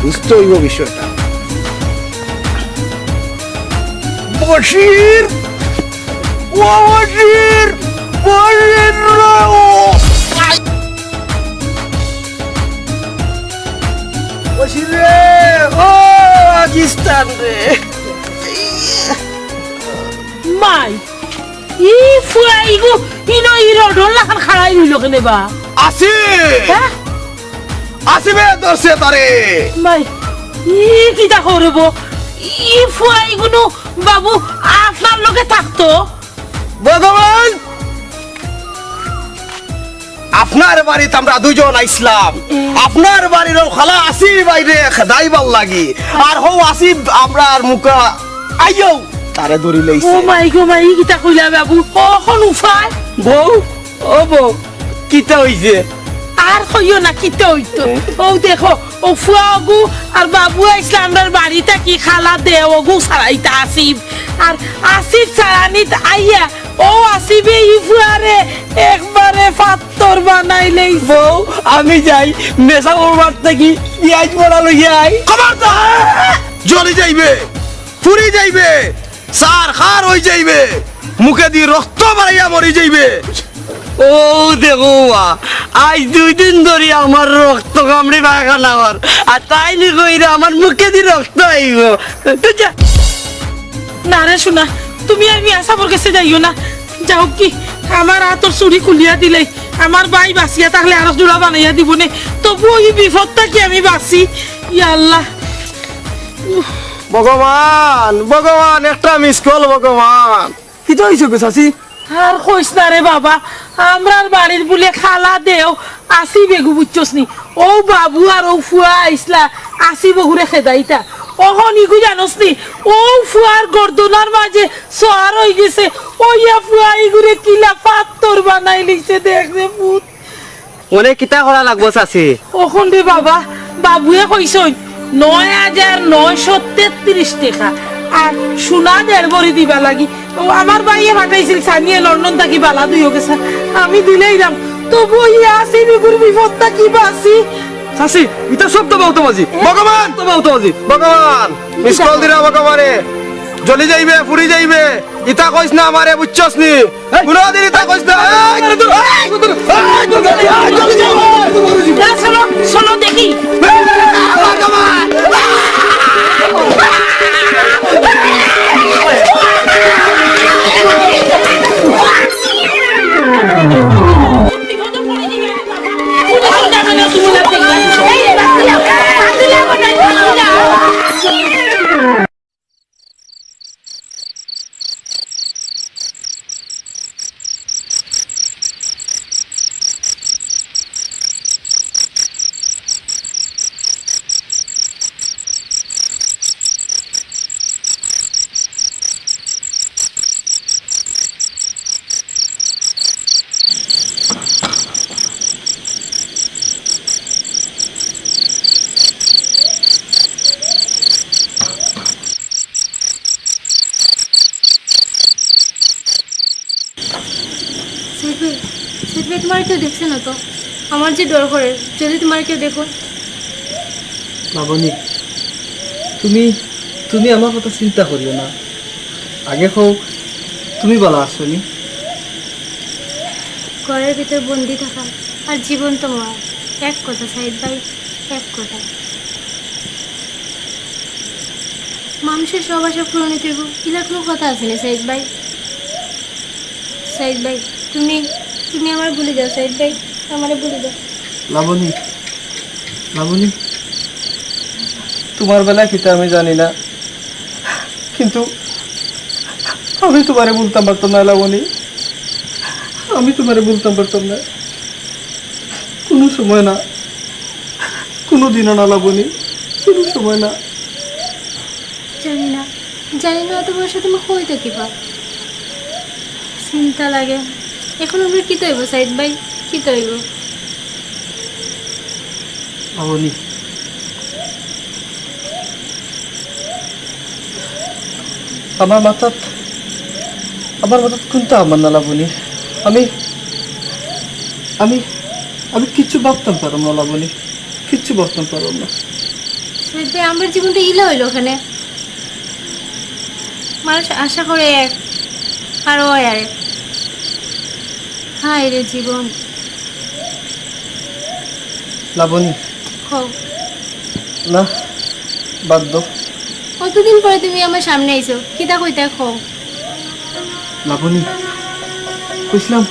বুঝতে হইব বিষয়টা। বশির ও বশির বশির বশির রে ও পাকিস্তান রে। মাই ই ফুয়াইগো ইনো ইরোডন লাখান খাড়াই হইল কেনে বা আসি হ্যাঁ আসিবে দর্শে তারে মাই ই কিটা করব ই ফুয়াইগুনো বাবু আপনার লগে থাকতো ভগবান। আপনার বাড়িতে আমরা দুজন আইসলাম, আপনার বাড়ির খালা আসি বাইরে দাইবার লাগি, আর হো আসি আমরা মুখা আইও তারে ধরি ও লইছে। মাই গো মাই ই কিটা কইলা বাবু কখন উফায় বউ, ও বউ, কিতা হইছে? আর কইও না কিতে হইতো ও দেখো ও ফুয়াগু আর বাবু আইসলা আমরার বাড়িতে কি খালা দেওগু সারাইতা আসিব আর আসিব সারানিত আইয়া ও আসিবে ই ফুয়ারে একবারে পাত্তর বানাইলেই বউ, আমি যাই মেসা করবার থেকে পিঁয়াজ পড়া লইয়া আই। খবরদার, জ্বলি যাইবে, পুরি যাইবে, সার খার হই যাইবে, মুখে দিয়ে রক্ত বাড়াইয়া মরি যাইবে। ও দেখো আজ 2 দিন ধরে আমার রক্ত কামড়ে বাগান আমার, আর তাই নি কইরা আমার মুখে দিয়ে রক্ত আইব। তুই যা। না রে শোনা তুমি আর মিয়া সাবর কাছে যাইও না, যাও কি আমার হাতর চুরি খুলিয়া দিলে আমার ভাই বাঁচিয়া তাহলে আরো জোড়া বানাইয়া দিব নে, তবু ওই বিপদটা কি আমি বাঁচি। ইয়া আল্লাহ ভগবান ভগবান, একটা মিস কল ভগবান। কিতা হইছে গো চাচি? আর কইস না রে বাবা, আমরার বাড়ির বলে খালা দেও আসি বেগু বুঝছস নি, ও বাবু আর ও ফুয়া আইসলা আসি বগুরে খেদাইতা অহন ইগু জানোস নি, ও ফুয়ার গর্দনার মাঝে সোয়ার হয়ে গেছে, ওইয়া ফুয়া ইগুরে কিলা পাত্তর বানাই লিখছে দেখবে ভূত। ওনে কিতা করা লাগবো চাচি? ওখন রে বাবা, বাবুয়ে কইসই 9,933 টাকা আর সোনা 1.5 ভরি দিবা লাগি, ও আমার ভাইয়ে পাঠাইছিল সানিয়ে লন্ডন থাকি বালা দুই গেছে আমি দিলেই দাম তবু ইয়া আসি বিগুর বিপদটা কি বাসি চাচি ইটা সব তো বাউতো মাঝি ভগবান তো বাউতো মাঝি ভগবান মিস কল দিরা ভগবানে জ্বলি যাইবে ফুরি যাইবে ইটা কইস না আমারে বুঝছস নি কোন দিন ইটা কইস না শোনো শোনো দেখি ভগবান সেদিকে তোমার কেউ দেখছে না তো আমার যে ডর করে যদি তোমার কেউ দেখো লাবণী তুমি তুমি আমার কথা চিন্তা করিও না আগে হোক তুমি বলা আসনি ঘরের ভিতর বন্দি থাকা আর জীবন তোমার এক কথা সাইদ ভাই এক কথা মানুষের সব আশা পূরণ হইব এগুলা কোনো কথা আছে না সাইদ ভাই সাইদ ভাই তুমি তুমি আমার ভুলে যাও সাইদ ভাই আমারে ভুলে যাও লাবণী লাবণী তোমার বেলায় কিতা আমি জানি না কিন্তু আমি তোমারে বলতাম পারতাম না লাবণী আমি তোমারে বলতাম পারতাম না কোনো সময় না কোনো দিনও না লাবণী কোনো সময় না জানি না অত বয়সে তুমি হইতে কিবা চিন্তা লাগে এখন আমরা কি তৈব সাইদ ভাই কি তৈব লাবণী আমার মাথাত কোনটা আমার না লাবণী আমি আমি আমি কিচ্ছু ভাবতাম পারলাম না লাবণী কিচ্ছু ভাবতাম পারলাম না সাইদ ভাই আমার জীবনটা ইলা হইলো ওখানে মানুষ আশা করে এক আর ও আরে হায় রে জীবন লাবণী খাও না বাধ্য কতদিন পরে তুমি আমার সামনে আইছো কিতা কইতা খাও লাবণী কইছিলাম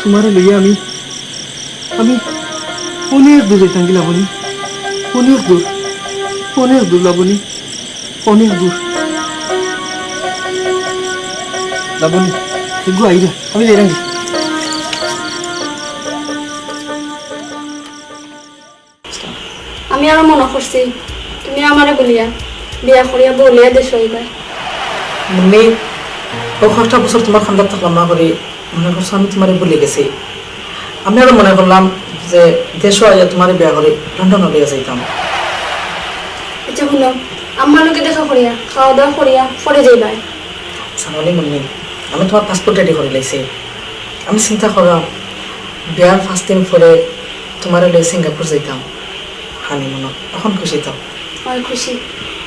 তোমারে লইয়া আমি অনেক দূর যাইতাম কি লাবণী অনেক দূর লাবণী অনেক দূর লাবণী এগু আই রে আমি যাই রাঙ্গি আমি আরো মনে করছি তুমি আমারে বলিয়া বিয়া করিয়া বলিয়া দেশ হইবা মুন্নি ও 5টা বছর তোমার খান্দার থাকলাম না করে মনে করছো আমি তোমারে ভুলে গেছি আমি আরো মনে করলাম যে দেশ আইয়া তোমারে বিয়া করে লন্ডন লিয়ে যাইতাম আচ্ছা শুনো আমার লোকে দেখা করিয়া খাওয়া দাওয়া করিয়া পরে যাইবা সামনে মুন্নি আমি তোমার পাসপোর্ট রেডি করে লাইছি আমি চিন্তা করলাম বিয়ার 5 দিন পরে তোমারে লয়ে সিঙ্গাপুর যাইতাম হানিমুনত তখন খুশি তো হয় খুশি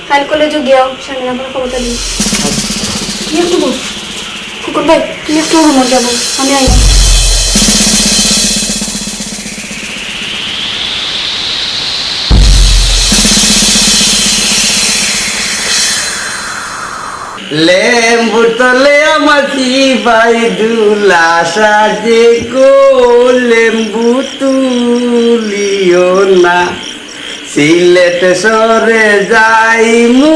কাল কলেজে গিয়াও সামনে আমার খবরটা দিন কি করবো ফুকুর ভাই তুমি একটু রুমে যাবো আমি আইলাম লেম্বুর তলে আমাছি বাই দুলা সাজে গো লেম্বু তুলিও না সিলেট সরে যাই মু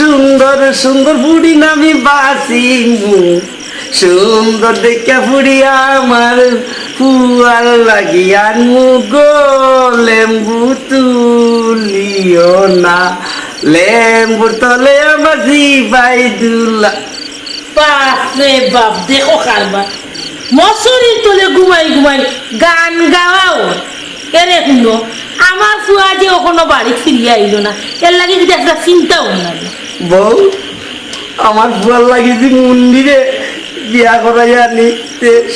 সুন্দর সুন্দর বুড়ি নামি বাসি মু সুন্দর দেখা বুড়ি আমার ফুয়ার লাগিয়া মু গো লেম্বু তুলিও না লেম্বুর তলে আমার বাই দুলা বাপরে বাপ দেখো কারবার মশুরির তলে ঘুমাই গান গাওয়াও এরে শুনো আমার ফুয়া যে ওখানে বাড়ি ফিরিয়ে আইলো না এর লাগে যদি একটা চিন্তাও লাগে বউ আমার ফুয়ার লাগি যে মন্দিরে বিয়া করাইয়া নি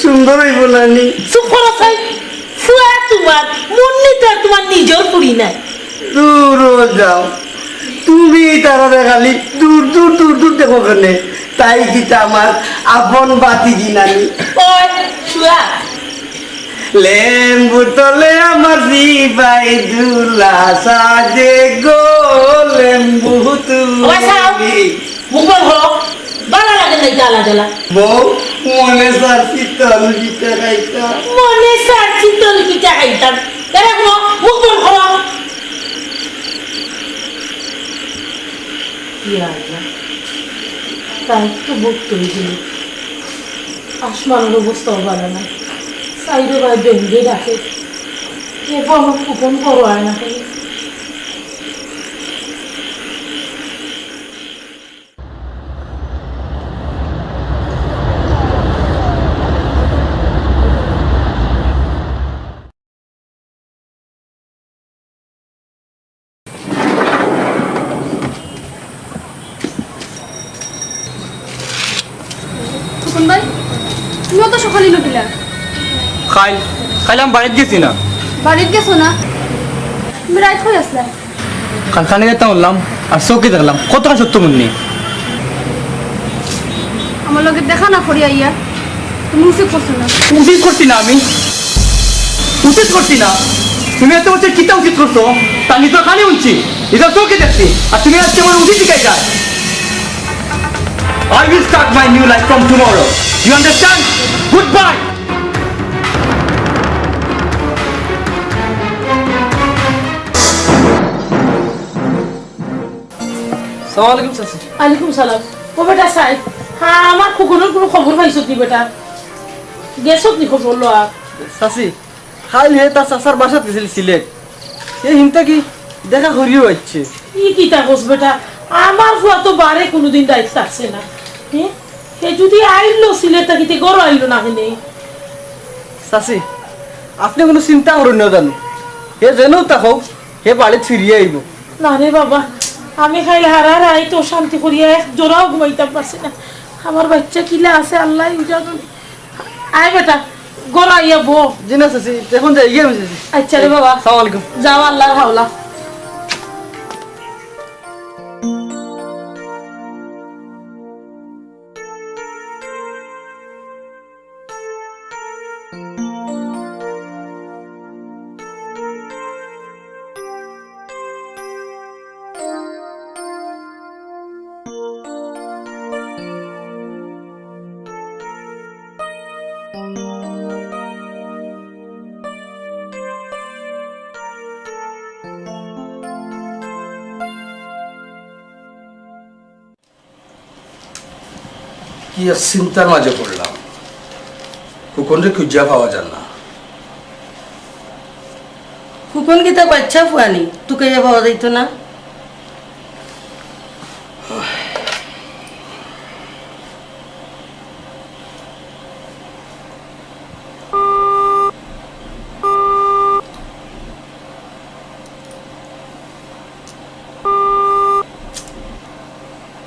সুন্দর হইব না নি চুপ করো চাই ফুয়া তোমার মুন্নি তো আর তোমার নিজের পুরি নাই দূর যাও তুমি তারা দেখালি দূর দূর দূর দূর দেখো কেনে তাই কিতা আমার আপন বাতি দিনানি ওই শুয়া লেম্বু তলে আমার জিবাই দুলা সাজে গো লেম্বু ওই চাও তুমি মুখ বল হলো ভালো লাগে না জ্বালা জ্বালা বউ মনে সারছি তল দিতে খাইতা মনে সারছি তোর পিঠা খাইতাম এরকম মুখ বল হলো তাই তো ভক্ত হয়েছিল আসমানের অবস্থাও ভালো না সাইডে ভাই বেঙ্গে ডাকে এরপর আমার কুপন করো হয় না খালি খোকন ভাই তুমিও তো সকালে লুকিলা খাইলাম বাড়িতে গেছি না বাড়িতে গেছো না তুমি রাইট হয়ে আসলা কারখানে যেতে বললাম আর চৌকি দেখলাম কতটা সত্য মুন্নি আমার লগে দেখা না করি আইয়া তুমি উচিত করছো না উচিত করছি না আমি উচিত করছি না তুমি এত বছর কিতা উচিত করছো তা নিজের কানে উঠছি নিজের চৌকি দেখছি আর তুমি আজকে আমার উচিত শিখাই যায় I will start my new life from tomorrow. You understand? Goodbye. সালামালাইকুম চাচি আলাইকুম সালাম ও বেটা সাই হ্যাঁ আমার খোকনের কোনো খবর পাইছো নি বেটা গেছো নি খবর লো আর চাচি খাইল হে তার চাচার বাসাত গেছিল সিলেট এই হিমতা কি দেখা করিও হচ্ছে ই কিতা কোস বেটা আমার ফুয়া তো বারে কোনোদিন দায়িত্ব আসছে না হ্যাঁ সে যদি আইলো সিলেট থাকিতে গড় আইলো না কিনে চাচি আপনি কোনো চিন্তা করুন না জানো হে যেন থাকক হে বাড়িত ফিরিয়ে আইব না রে বাবা আমি খাইলে হারার আই তো শান্তি করিয়া এক জোড়াও ঘুমাইতে পারছি না আমার বাচ্চা কিলা আছে আল্লাহ জানো আয় বেটা গড় আইয়া বো জি না চাচি এখন যাই গিয়ে চাচি আচ্ছা রে বাবা সালাম আলাইকুম যাও আল্লাহর হাওলা কি এক চিন্তার মাঝে পড়লাম কুকুনরে খুঁজা পাওয়া যায় না ফুকন কিতা বাচ্চা ফুয়ানি তোকে পাওয়া যাইতো না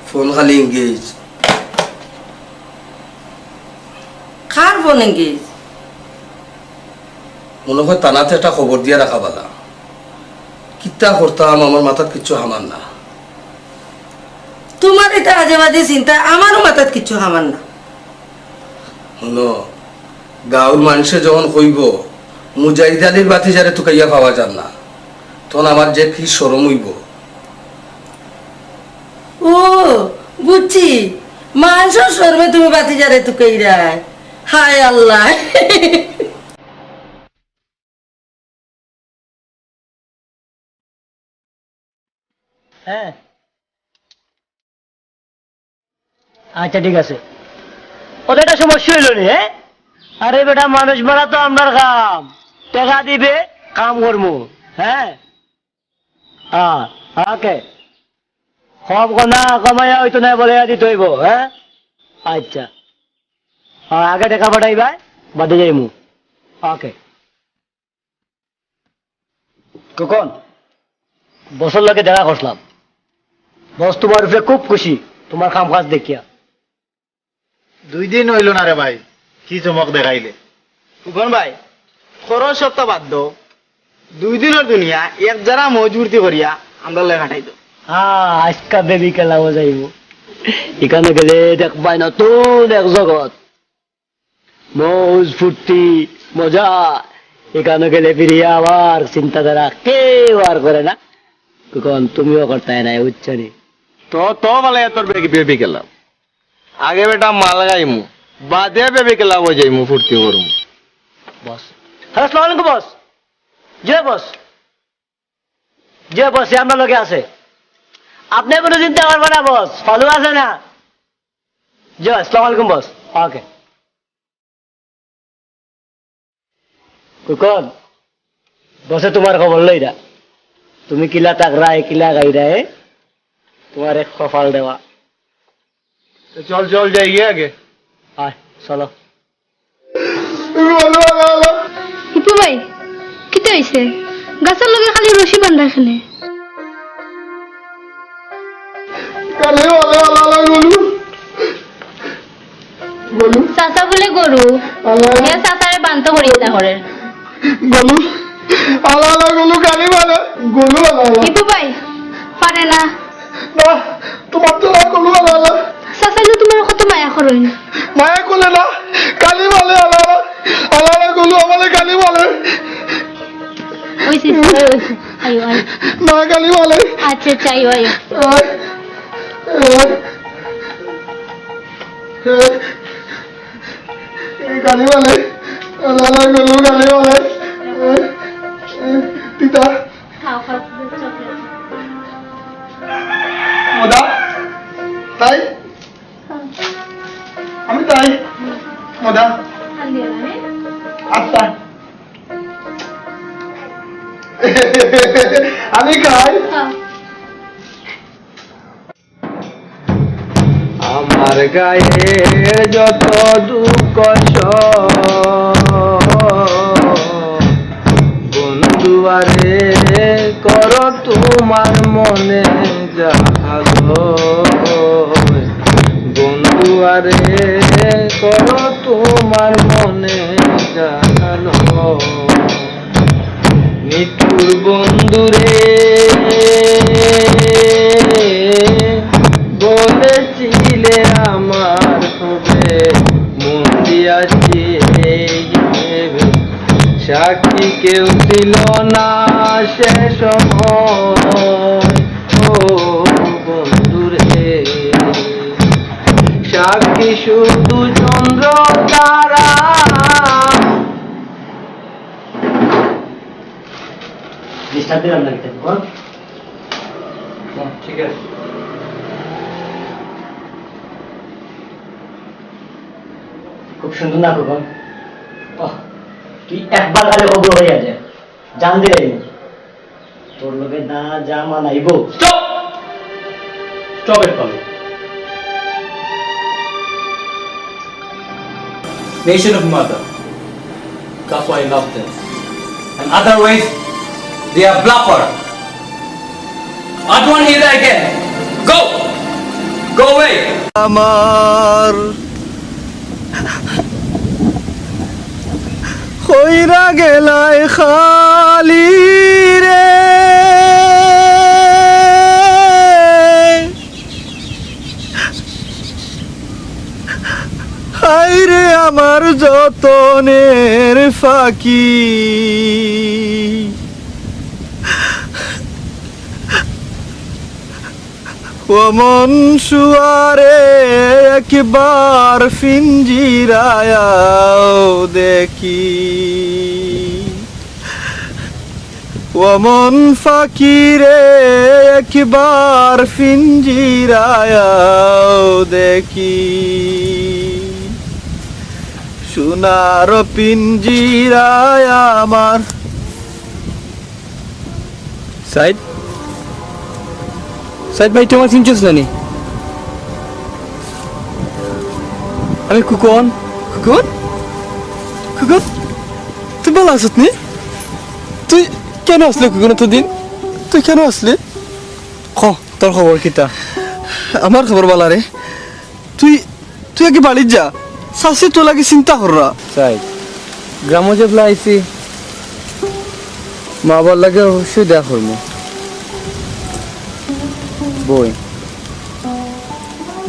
ফোন খালি এঙ্গেজ খার বোন নাকি মনে হয় তানাতে একটা খবর দিয়ে রাখা বালা কিতা করতাম আমার মাথার কিচ্ছু হামান না তোমার এটা আজে বাজে চিন্তা আমারও মাথাত কিছু হামান না শুনো গাঁর মানুষে যখন কইব মুজাহিদ আলীর বাতিজারে তুকাইয়া পাওয়া যান না তখন আমার যে কি শরম হইব ও বুঝছি মানুষ শর্মে তুমি বাতি যারে তুকেই রায় হায় আল্লাহ হ্যাঁ আচ্ছা ঠিক আছে ওদের একটা সমস্যা হইল নি হ্যাঁ আরে বেটা মানুষ মারা তো আপনার কাম টাকা দিবে কাম করবো হ্যাঁ ওকে সব কনা কমাইয়া হইতো না বলে দিতে হইব হ্যাঁ আচ্ছা আগে টাকা পাঠাইবা বাদে যাইমু ওকে কখন বছর লাগে দেখা করলাম বস তোমার উপরে খুব খুশি তোমার কাম কাজ দেখিয়া। 2 দিন হইল না রে ভাই, কি চমক দেখাইলে। ফুকন ভাই, খরচ সপ্তাহ বাদ দো, 2 দিনের দুনিয়া এক যারা মজবুতি করিয়া আমরা লে কাটাই দো। আজকা বেবি খেলাও যাইব। এখানে গেলে দেখবাই নতুন এক জগৎ, মৌজ ফুর্তি মজা। এখানে গেলে ফিরিয়ে আবার চিন্তাধারা কেউ আর করে না। তখন তুমিও করতে নাই উচ্চারি তো বলে তোর বেবি খেলাম, আগে বেটা মাল গাইমু, বাদে বেবি খেলাবো যাইমু, ফুর্তি করমু। বস। হ্যালো, আসসালামু আলাইকুম বস। জি বস, জি বস, আমরা লোকে আছে, আপনি কোনো চিন্তা করবেন না বস, ফলো আছে না। জি আসসালামু আলাইকুম বস। ওকে। কুকন বসে তোমার খবর লইরা, তুমি কিলা টাকরা কিলা গাইরা, তোমার এক কপাল দেওয়া। চল চল যাই গিয়ে আগে। আয় চলো। হিপু ভাই কিতে হইছে? গাছের লগে খালি রশি বান্ধা এখানে। চাচা বলে গরু, চাচারে বান্ত করি না করে। হিপু ভাই পারে না, তোমার তো চাচাইলে তোমার কত মায়া করেন। মায়া করলে না, কালি বলে আলাদা আলাদা গলু আমাদের কালি বলে, ওইসে আয়ো আয়ো। মা কালি বলে। আচ্ছা চাই আয়ো। কালি বলে আলাদা গলু কালি বলে। পিতা খাও খাও চকলেট। মদা তাই আমি তাই মদা আচ্ছা আমি খাই। আমার গায়ে যত দুঃখ বন্ধু আরে কর তোমার মনে জাগালো, বন্ধু আরে কর তোমার মনে জাগালো। নিঠুর বন্ধুরে বলেছিলে আমার হবে, মন দিয়াছি সাক্ষী কেউ ছিল না সে সময়। ও বন্ধুরে সাক্ষী শুধু চন্দ্র তারা। ডিস্টার্ব দিলাম না কিন্তু, ঠিক আছে। খুব সুন্দর না কুকন? তুই একবার খালি খবর হইয়া যায়, জান দিলে তোর লোকে না যা মানাইব। Stop stop it follow. Nation of mother. That's why I love them. And otherwise, they are bluffer. I don't want to hear that again. Go! Go away! আমার কইরা গেলাই খালি রে, হাইরে আমার যতনের ফাঁকি, ও মন শুয়ারে একবার ফিঞ্জিরায়াও দেখি, ও মন ফাকিরে একবার ফিঞ্জিরায়াও দেখি, সোনার পিঞ্জিরায় আমার। সাইড সাইড ভাই, তোমার চিনছিস না নি? আমি কুকন। কুকন কুকন তুই ভালো আছিস নি? তুই কেন আসলি কুকন? এতদিন তুই কেন আসলি? খ তোর খবর কিতা? আমার খবর বলা রে, তুই তুই আগে বাড়ির যা, শাশি তো লাগে চিন্তা কররা। সাইড গ্রামে যে আইছি মা বাবার লাগে অবশ্যই দেখা করবো।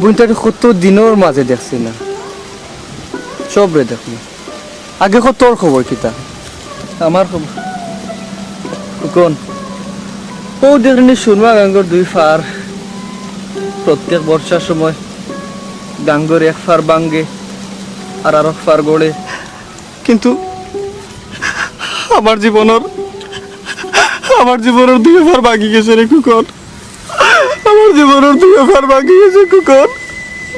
বইটাকে কত দিনের মাঝে দেখছি না, সব রে দেখলি। আগে কত তোর খবর কিতা? আমার খবর কোন ও দেখনি সুরমা গাঙ্গর 2 ফার, প্রত্যেক বর্ষার সময় গাঙ্গর 1 ফার ভাঙ্গে আর 1 ফার গড়ে। কিন্তু আমার জীবনের 2 ফার বাকি গেছে রে কুকন, আমার জীবনের 2 ফার বাকি গেছে কুকন,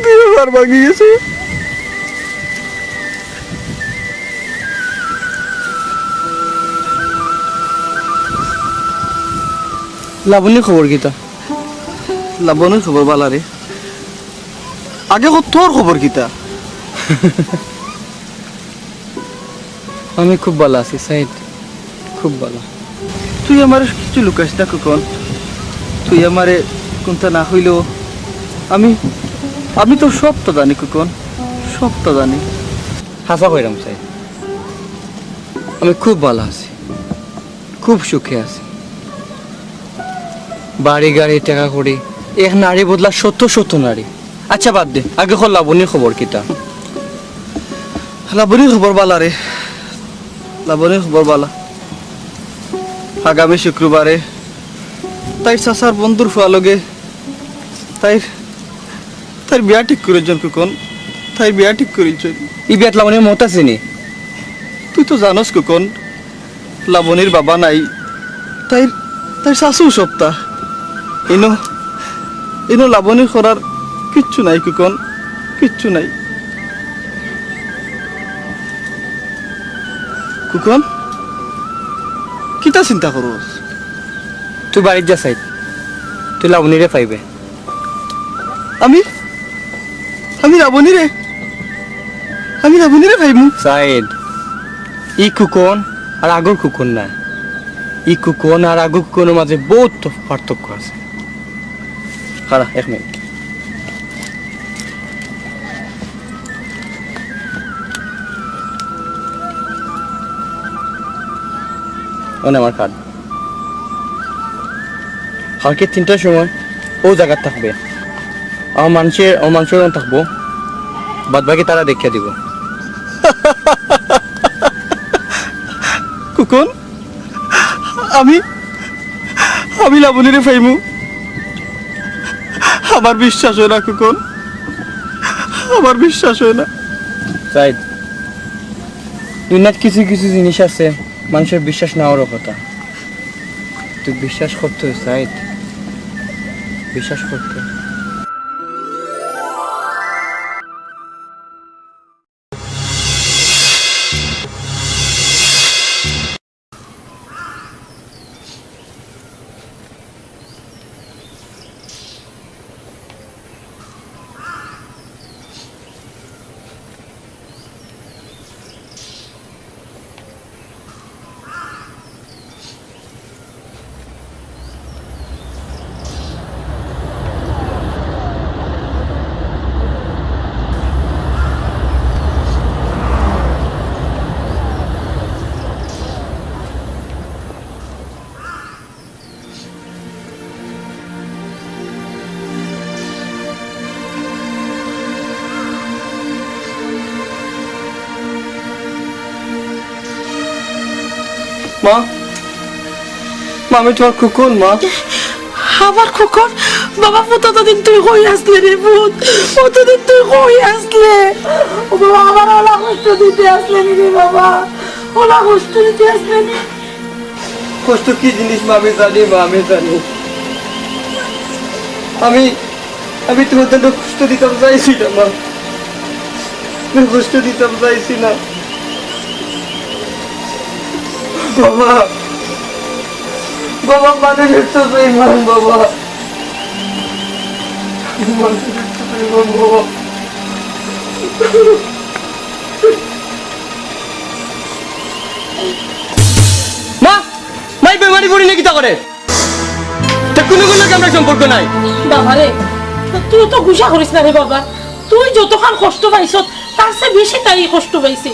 2 ফার বাকি গেছে। লাবণীর খবর কিতা? লাবণের খবর বালা রে, আগে তোর খবর কিতা? আমি খুব ভালো আছি সাইদ, খুব ভালো। তুই আমার কিছু লুকাইস না কুকন, তুই আমারে কোনটা না হইলেও আমি তো সব তো জানি কুকন, সব তো জানি। হাসা কইরাম সাইদ, আমি খুব ভালো আছি, খুব সুখে আছি। বাড়ি গাড়ি টাকা করি, এক নারী বদলা 100 নারী। আচ্ছা বাদ দে, আগে কল লাবণীর খবর কিতা? লাবণীর খবর বালা রে, লাবণীর খবর বালা। আগামী শুক্রবারে তাই চাচার বন্ধুর ফুয়া লগে তাই বিয়া ঠিক করেছেন কুকন, তাই বিয়া ঠিক করেছেন। ই বিয়াত লাবণীর মত আছে নি? তুই তো জানোস কুকন, লাবণীর বাবা নাই, তাই শাশু সপ্তাহ ইনো লাবণীর করার কিচ্ছু নাই কুকন, কিচ্ছু নাই। কুকন কিতা চিন্তা করস? তুই বাড়ির যা সাইদ, তুই লাবণীরে পাইবে। আমি লাবণীরে পাইমু সাইদ, ই কুকন আর আগর কুকন না, ই কুকন আর আগর কুকনের মাঝে বহুত পার্থক্য আছে। খারা 1 মিনিট। আমার কার্ড কালকে 3টার সময় ও জায়গা থাকবে, আমার মানুষের থাকবো, বাদ বাকি তারা দেখিয়ে দিব। কুকন আমি লাবণীরে পাইমু, আমার বিশ্বাস হয় না কুকন, আমার বিশ্বাস হয় না। সাইদ, দুনিয়াত কিছু কিছু জিনিস আছে মানুষের বিশ্বাস না হওয়ার কথা, তুই বিশ্বাস করতে সাইদ, বিশ্বাস করতে। মা, আমি তোমার কুকুর মা। আমার খোকন বাবা, কতদিন তুই কই আসলে রে ভূত, কতদিন তুই কই আসলে? ও বাবা, আমার ওলা কষ্ট দিতে আসলে রে বাবা, ওলা কষ্ট দিতে আসলে। কষ্ট কি জিনিস মা আমি জানি, মা আমি জানি। আমি তোমার জন্য কষ্ট দিতাম চাইছি না মা, কষ্ট দিতাম চাইছি না বাবা। বাবা মানুষের তো বেঈমান বাবা, মানুষের তো বেঈমান বাবা। মা মাই বেমারি পড়ি নাকি তা করে? তা কোনো কোনো আমরা সম্পর্ক নাই। বাবা রে, তুই তো গুসা করিস না রে বাবা, তুই যতক্ষণ কষ্ট পাইছ তার চেয়ে বেশি তাই কষ্ট পাইছে।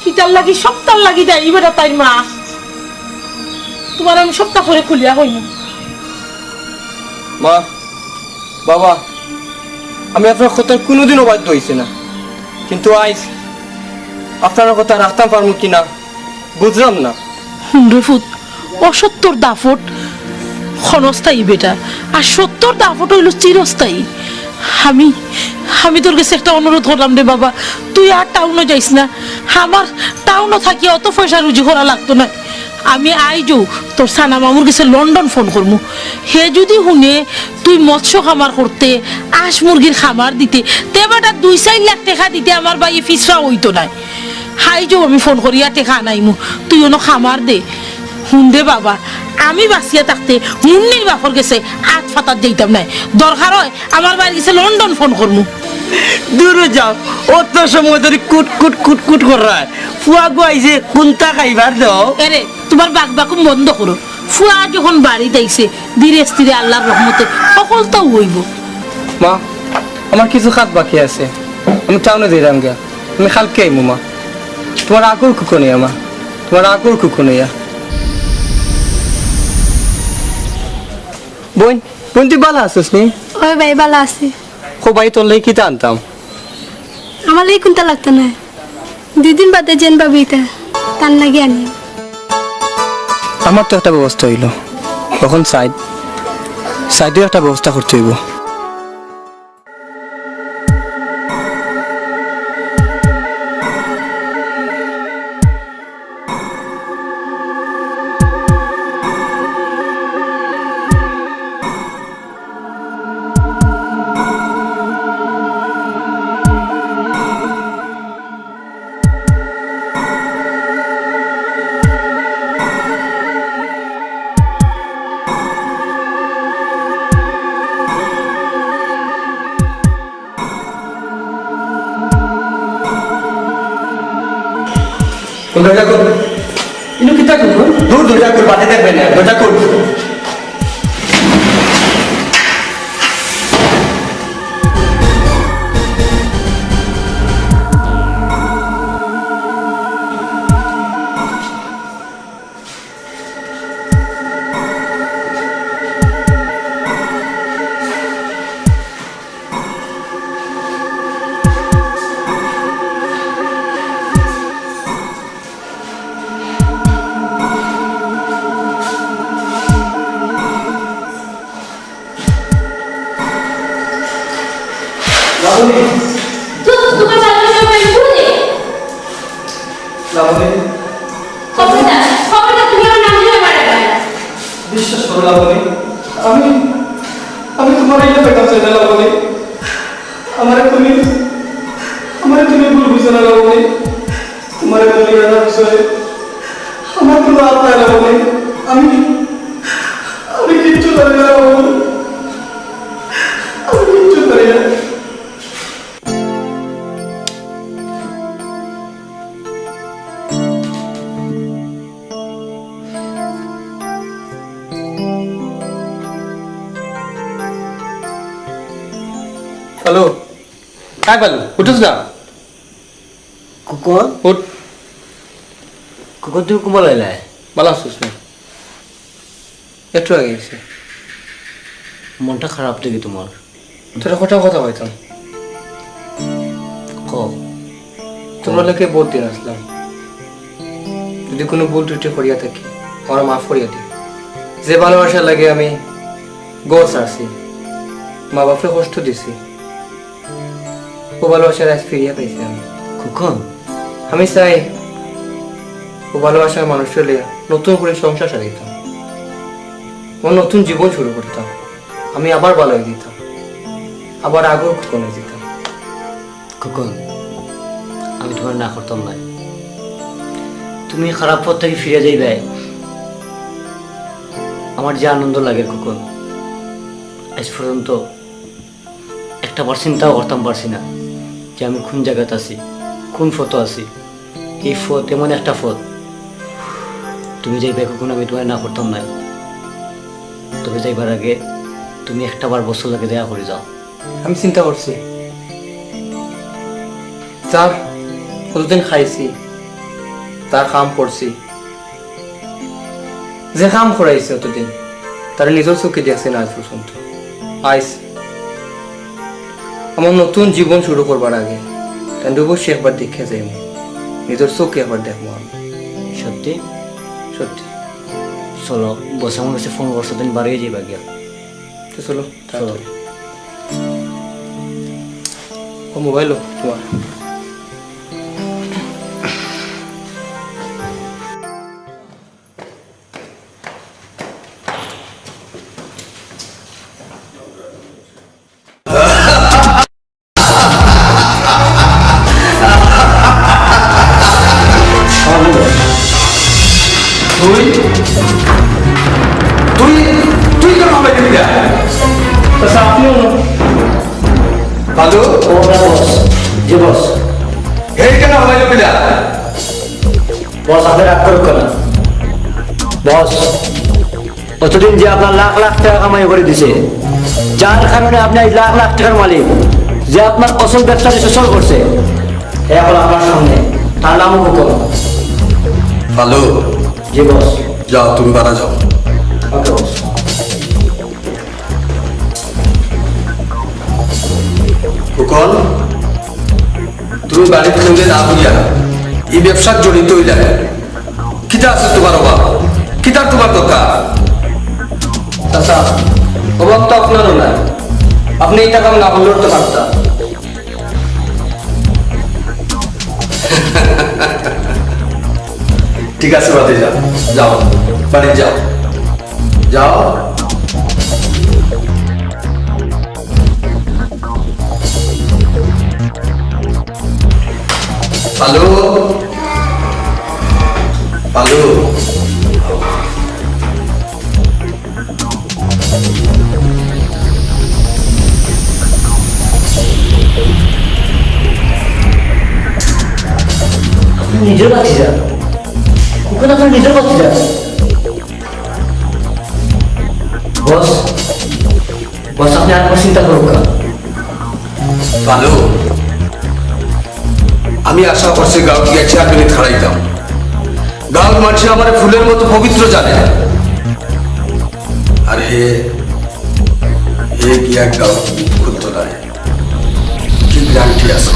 কিতার লাগি সপ্তাহ লাগি দেয় এবার তাই মা, তোমার আমি সপ্তাহ করে খুলিয়া হইনি। মা বাবা, আমি আপনার কথা কোনোদিনও বাধ্য হয়েছি না, কিন্তু আজ আপনার কথা রাখতাম পারবো কিনা বুঝলাম না। হুন্ড্রেফুত অসত্যর দাফট ক্ষণস্থায়ী বেটা, আর সত্যর দাফট হইল চিরস্থায়ী। আমি আমি তোর কাছে একটা অনুরোধ করলাম রে বাবা, তুই আর টাউনে যাইস না। আমার টাউনে থাকি অত পয়সা রুজি করা লাগতো না। আমি আইজও তোর সানা মামুর কাছে লন্ডন ফোন করবো, হে যদি শুনে তুই মৎস্য খামার করতে, আঁশ মুরগির খামার দিতে, তে বেটা 2-4 লাখ টাকা দিতে আমার বাইয়ে ফিসরা হইতো না। হাইজও আমি ফোন করিয়া টেকা আনাইমু, তুই অন্য খামার দে। শুন দে বাবা, আমি বাঁচিয়া থাকতে মুন্নির বাপর গেছে আট ফাতার যেতাম নাই, দরকার হয় আমার বাড়ি গেছে লন্ডন ফোন করবো। দূরে যাও, অত সময় ধরে কুট কুট কুট কুট করায় ফুয়া গুয়াইছে কোনটা খাইবার দাও। এরে তোমার বাক বাকুম বন্ধ করো। ফুয়া যখন বাড়িতে আইছে ধীরে স্থিরে আল্লাহর রহমতে সকল তো হইব। মা আমার কিছু খাত বাকি আছে, আমি টাউনে দিলাম গিয়া, আমি কালকে আইমু। মা তোমার আকুর কুকো নেই, মা তোমার আকুর কুকো নেইয়া। বোন বোন তুই ভালো আছিস নি? ওই ভাই ভালো আছে। খো ভাই তোর লাই কিতা আনতাম? আমার এই কোনটা লাগতো না, 2 দিন বাদে যেন পাবি তার লাগে আনি। আমার তো একটা ব্যবস্থা হইল, তখন সাইডের একটা ব্যবস্থা করতে হইব। দরজা খুল। ইনু কিতা করব? দূর দরজা খুল, বাদে দেখবে না, দরজা খুল। তোমার ভালোবাসা আমি ভুলে লাবণী, খবরটা তুমি আমার নাম ধরে বাড়াবে। বিশ্বাস করো লাবণী, আমি তোমার এই পেতাম চাই না লাবণী। আমারে তুমি ভুল বুঝো না লাবণী। তোমার বলি না বিষয়ে আমার কোনো হাত নাই লাবণী। আমি কিচ্ছু জানি না লাবণী, আমি কিচ্ছু জানি না। হ্যালো, হ্যাঁ বালু উঠোস না? কুকুর উঠ, কুকুর তুমি কুমার লাইলাই ভালো আসছিস না? একটু আগে এসে মনটা খারাপ দেখি তোমার। তোরা কথা হইতাম, ক তোমরা লোকে বহুত দিন আসলাম, যদি কোনো ভুল ত্রুটি করিয়া থাকি আমার মাফ করিয়া দি। যে ভালোবাসা লাগে আমি গোছ আসি, মা বাপরে কষ্ট দিছি, ও ভালোবাসার আজ ফিরিয়া পাইছি আমি। কুকুর আমি চাই ও ভালোবাসার মানুষটা লিয়া নতুন করে সংসার সাজাইতাম, ও নতুন জীবন শুরু করতাম, আমি আবার ভালো হয়ে দিতাম, আবার আগর কোনে দিতাম। কুকুর আমি তোমার না করতাম না, তুমি খারাপ পথ থেকে ফিরে যাইবে আমার যে আনন্দ লাগে কুকুর, আজ পর্যন্ত একটা বার চিন্তাও করতাম পারছি না যে আমি কোন জায়গাতে আছি, কোন ফটো আছি। এই ফত এমন একটা ফত, তুমি যাইবে কখন আমি তোমায় না করতাম না। তবে যাইবার আগে তুমি একটা বার বছর লাগে দেখা করে যাও। আমি চিন্তা করছি স্যার কতদিন খাইছি তার কাম করছি যে কাম করাইছে অতদিন তার নিজের চোখে দেখছে না আজ পর্যন্ত আইস আমার নতুন জীবন শুরু করবার আগে তাই অবশ্যই একবার দেখে যাই নিজের চোখে একবার দেখবো আমি সত্যি সত্যি চলো বসে আমার কাছে ফোন করছো দিন বাড়িয়ে যাইবা গিয়া তো চলো তাড়াতাড়ি ও মোবাইলও তোমার তুই তুই তুই কেন হবে দিবি আচ্ছা আপনিও না ভালো বস জি বস এই কেন হবে দিবি বস আপনি রাগ করবেন না বস অতদিন যে আপনার লাখ লাখ টাকা কামাই করে দিছে যার কারণে আপনি এই লাখ লাখ টাকার মালিক যে আপনার অসল ব্যবসাটা সচল করছে এখন আপনার সামনে তার নামও হুকুম ভালো জি বস যাও তুমি বাড়া যাও ওকে বস ফুকন তুমি বাড়ির সঙ্গে না হইয়া এই ব্যবসার জড়িত হইলে কিতা আছে তোমার অভাব কিতার তোমার দরকার চাচা অভাব তো আপনারও নাই আপনি এই টাকা না বললেও তো পারতাম ঠিক আছে বাদে যাও যাও বাড়ি যাও যাও হ্যালো হ্যালো নিজের কাছে যান ওখানে আপনার নিজের কাছে যান বস বস আপনি আর কোনো চিন্তা করুন না ভালো আমি আশা করছি গাঁও গিয়ে 4 মিনিট খাড়াইতাম গাঁওর মানুষ আমার ফুলের মতো পবিত্র জানে আর হে হে গিয়া গাঁও খুলতো না কি গ্যারান্টি আছে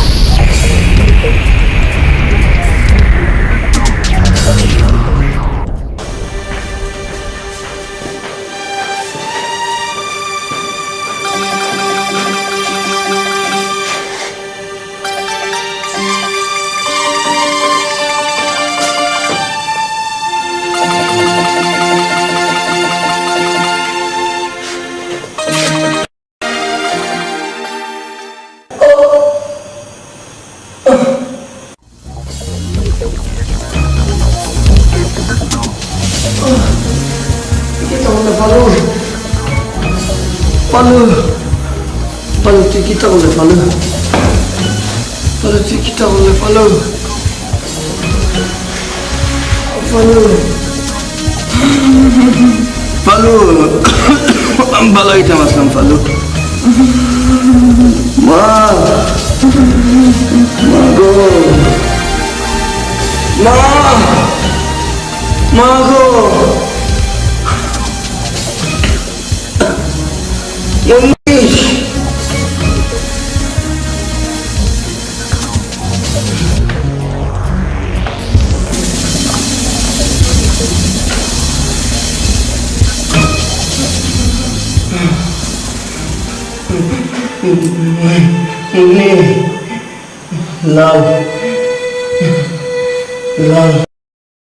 পালু পালু তুই কিতা বলে পালু পালু তুই কিতা বলে পালু পালু পালু আমি ভালো আইতাম আসলাম পালু মা মা গো মা মা গো Monish! Lal. Lal.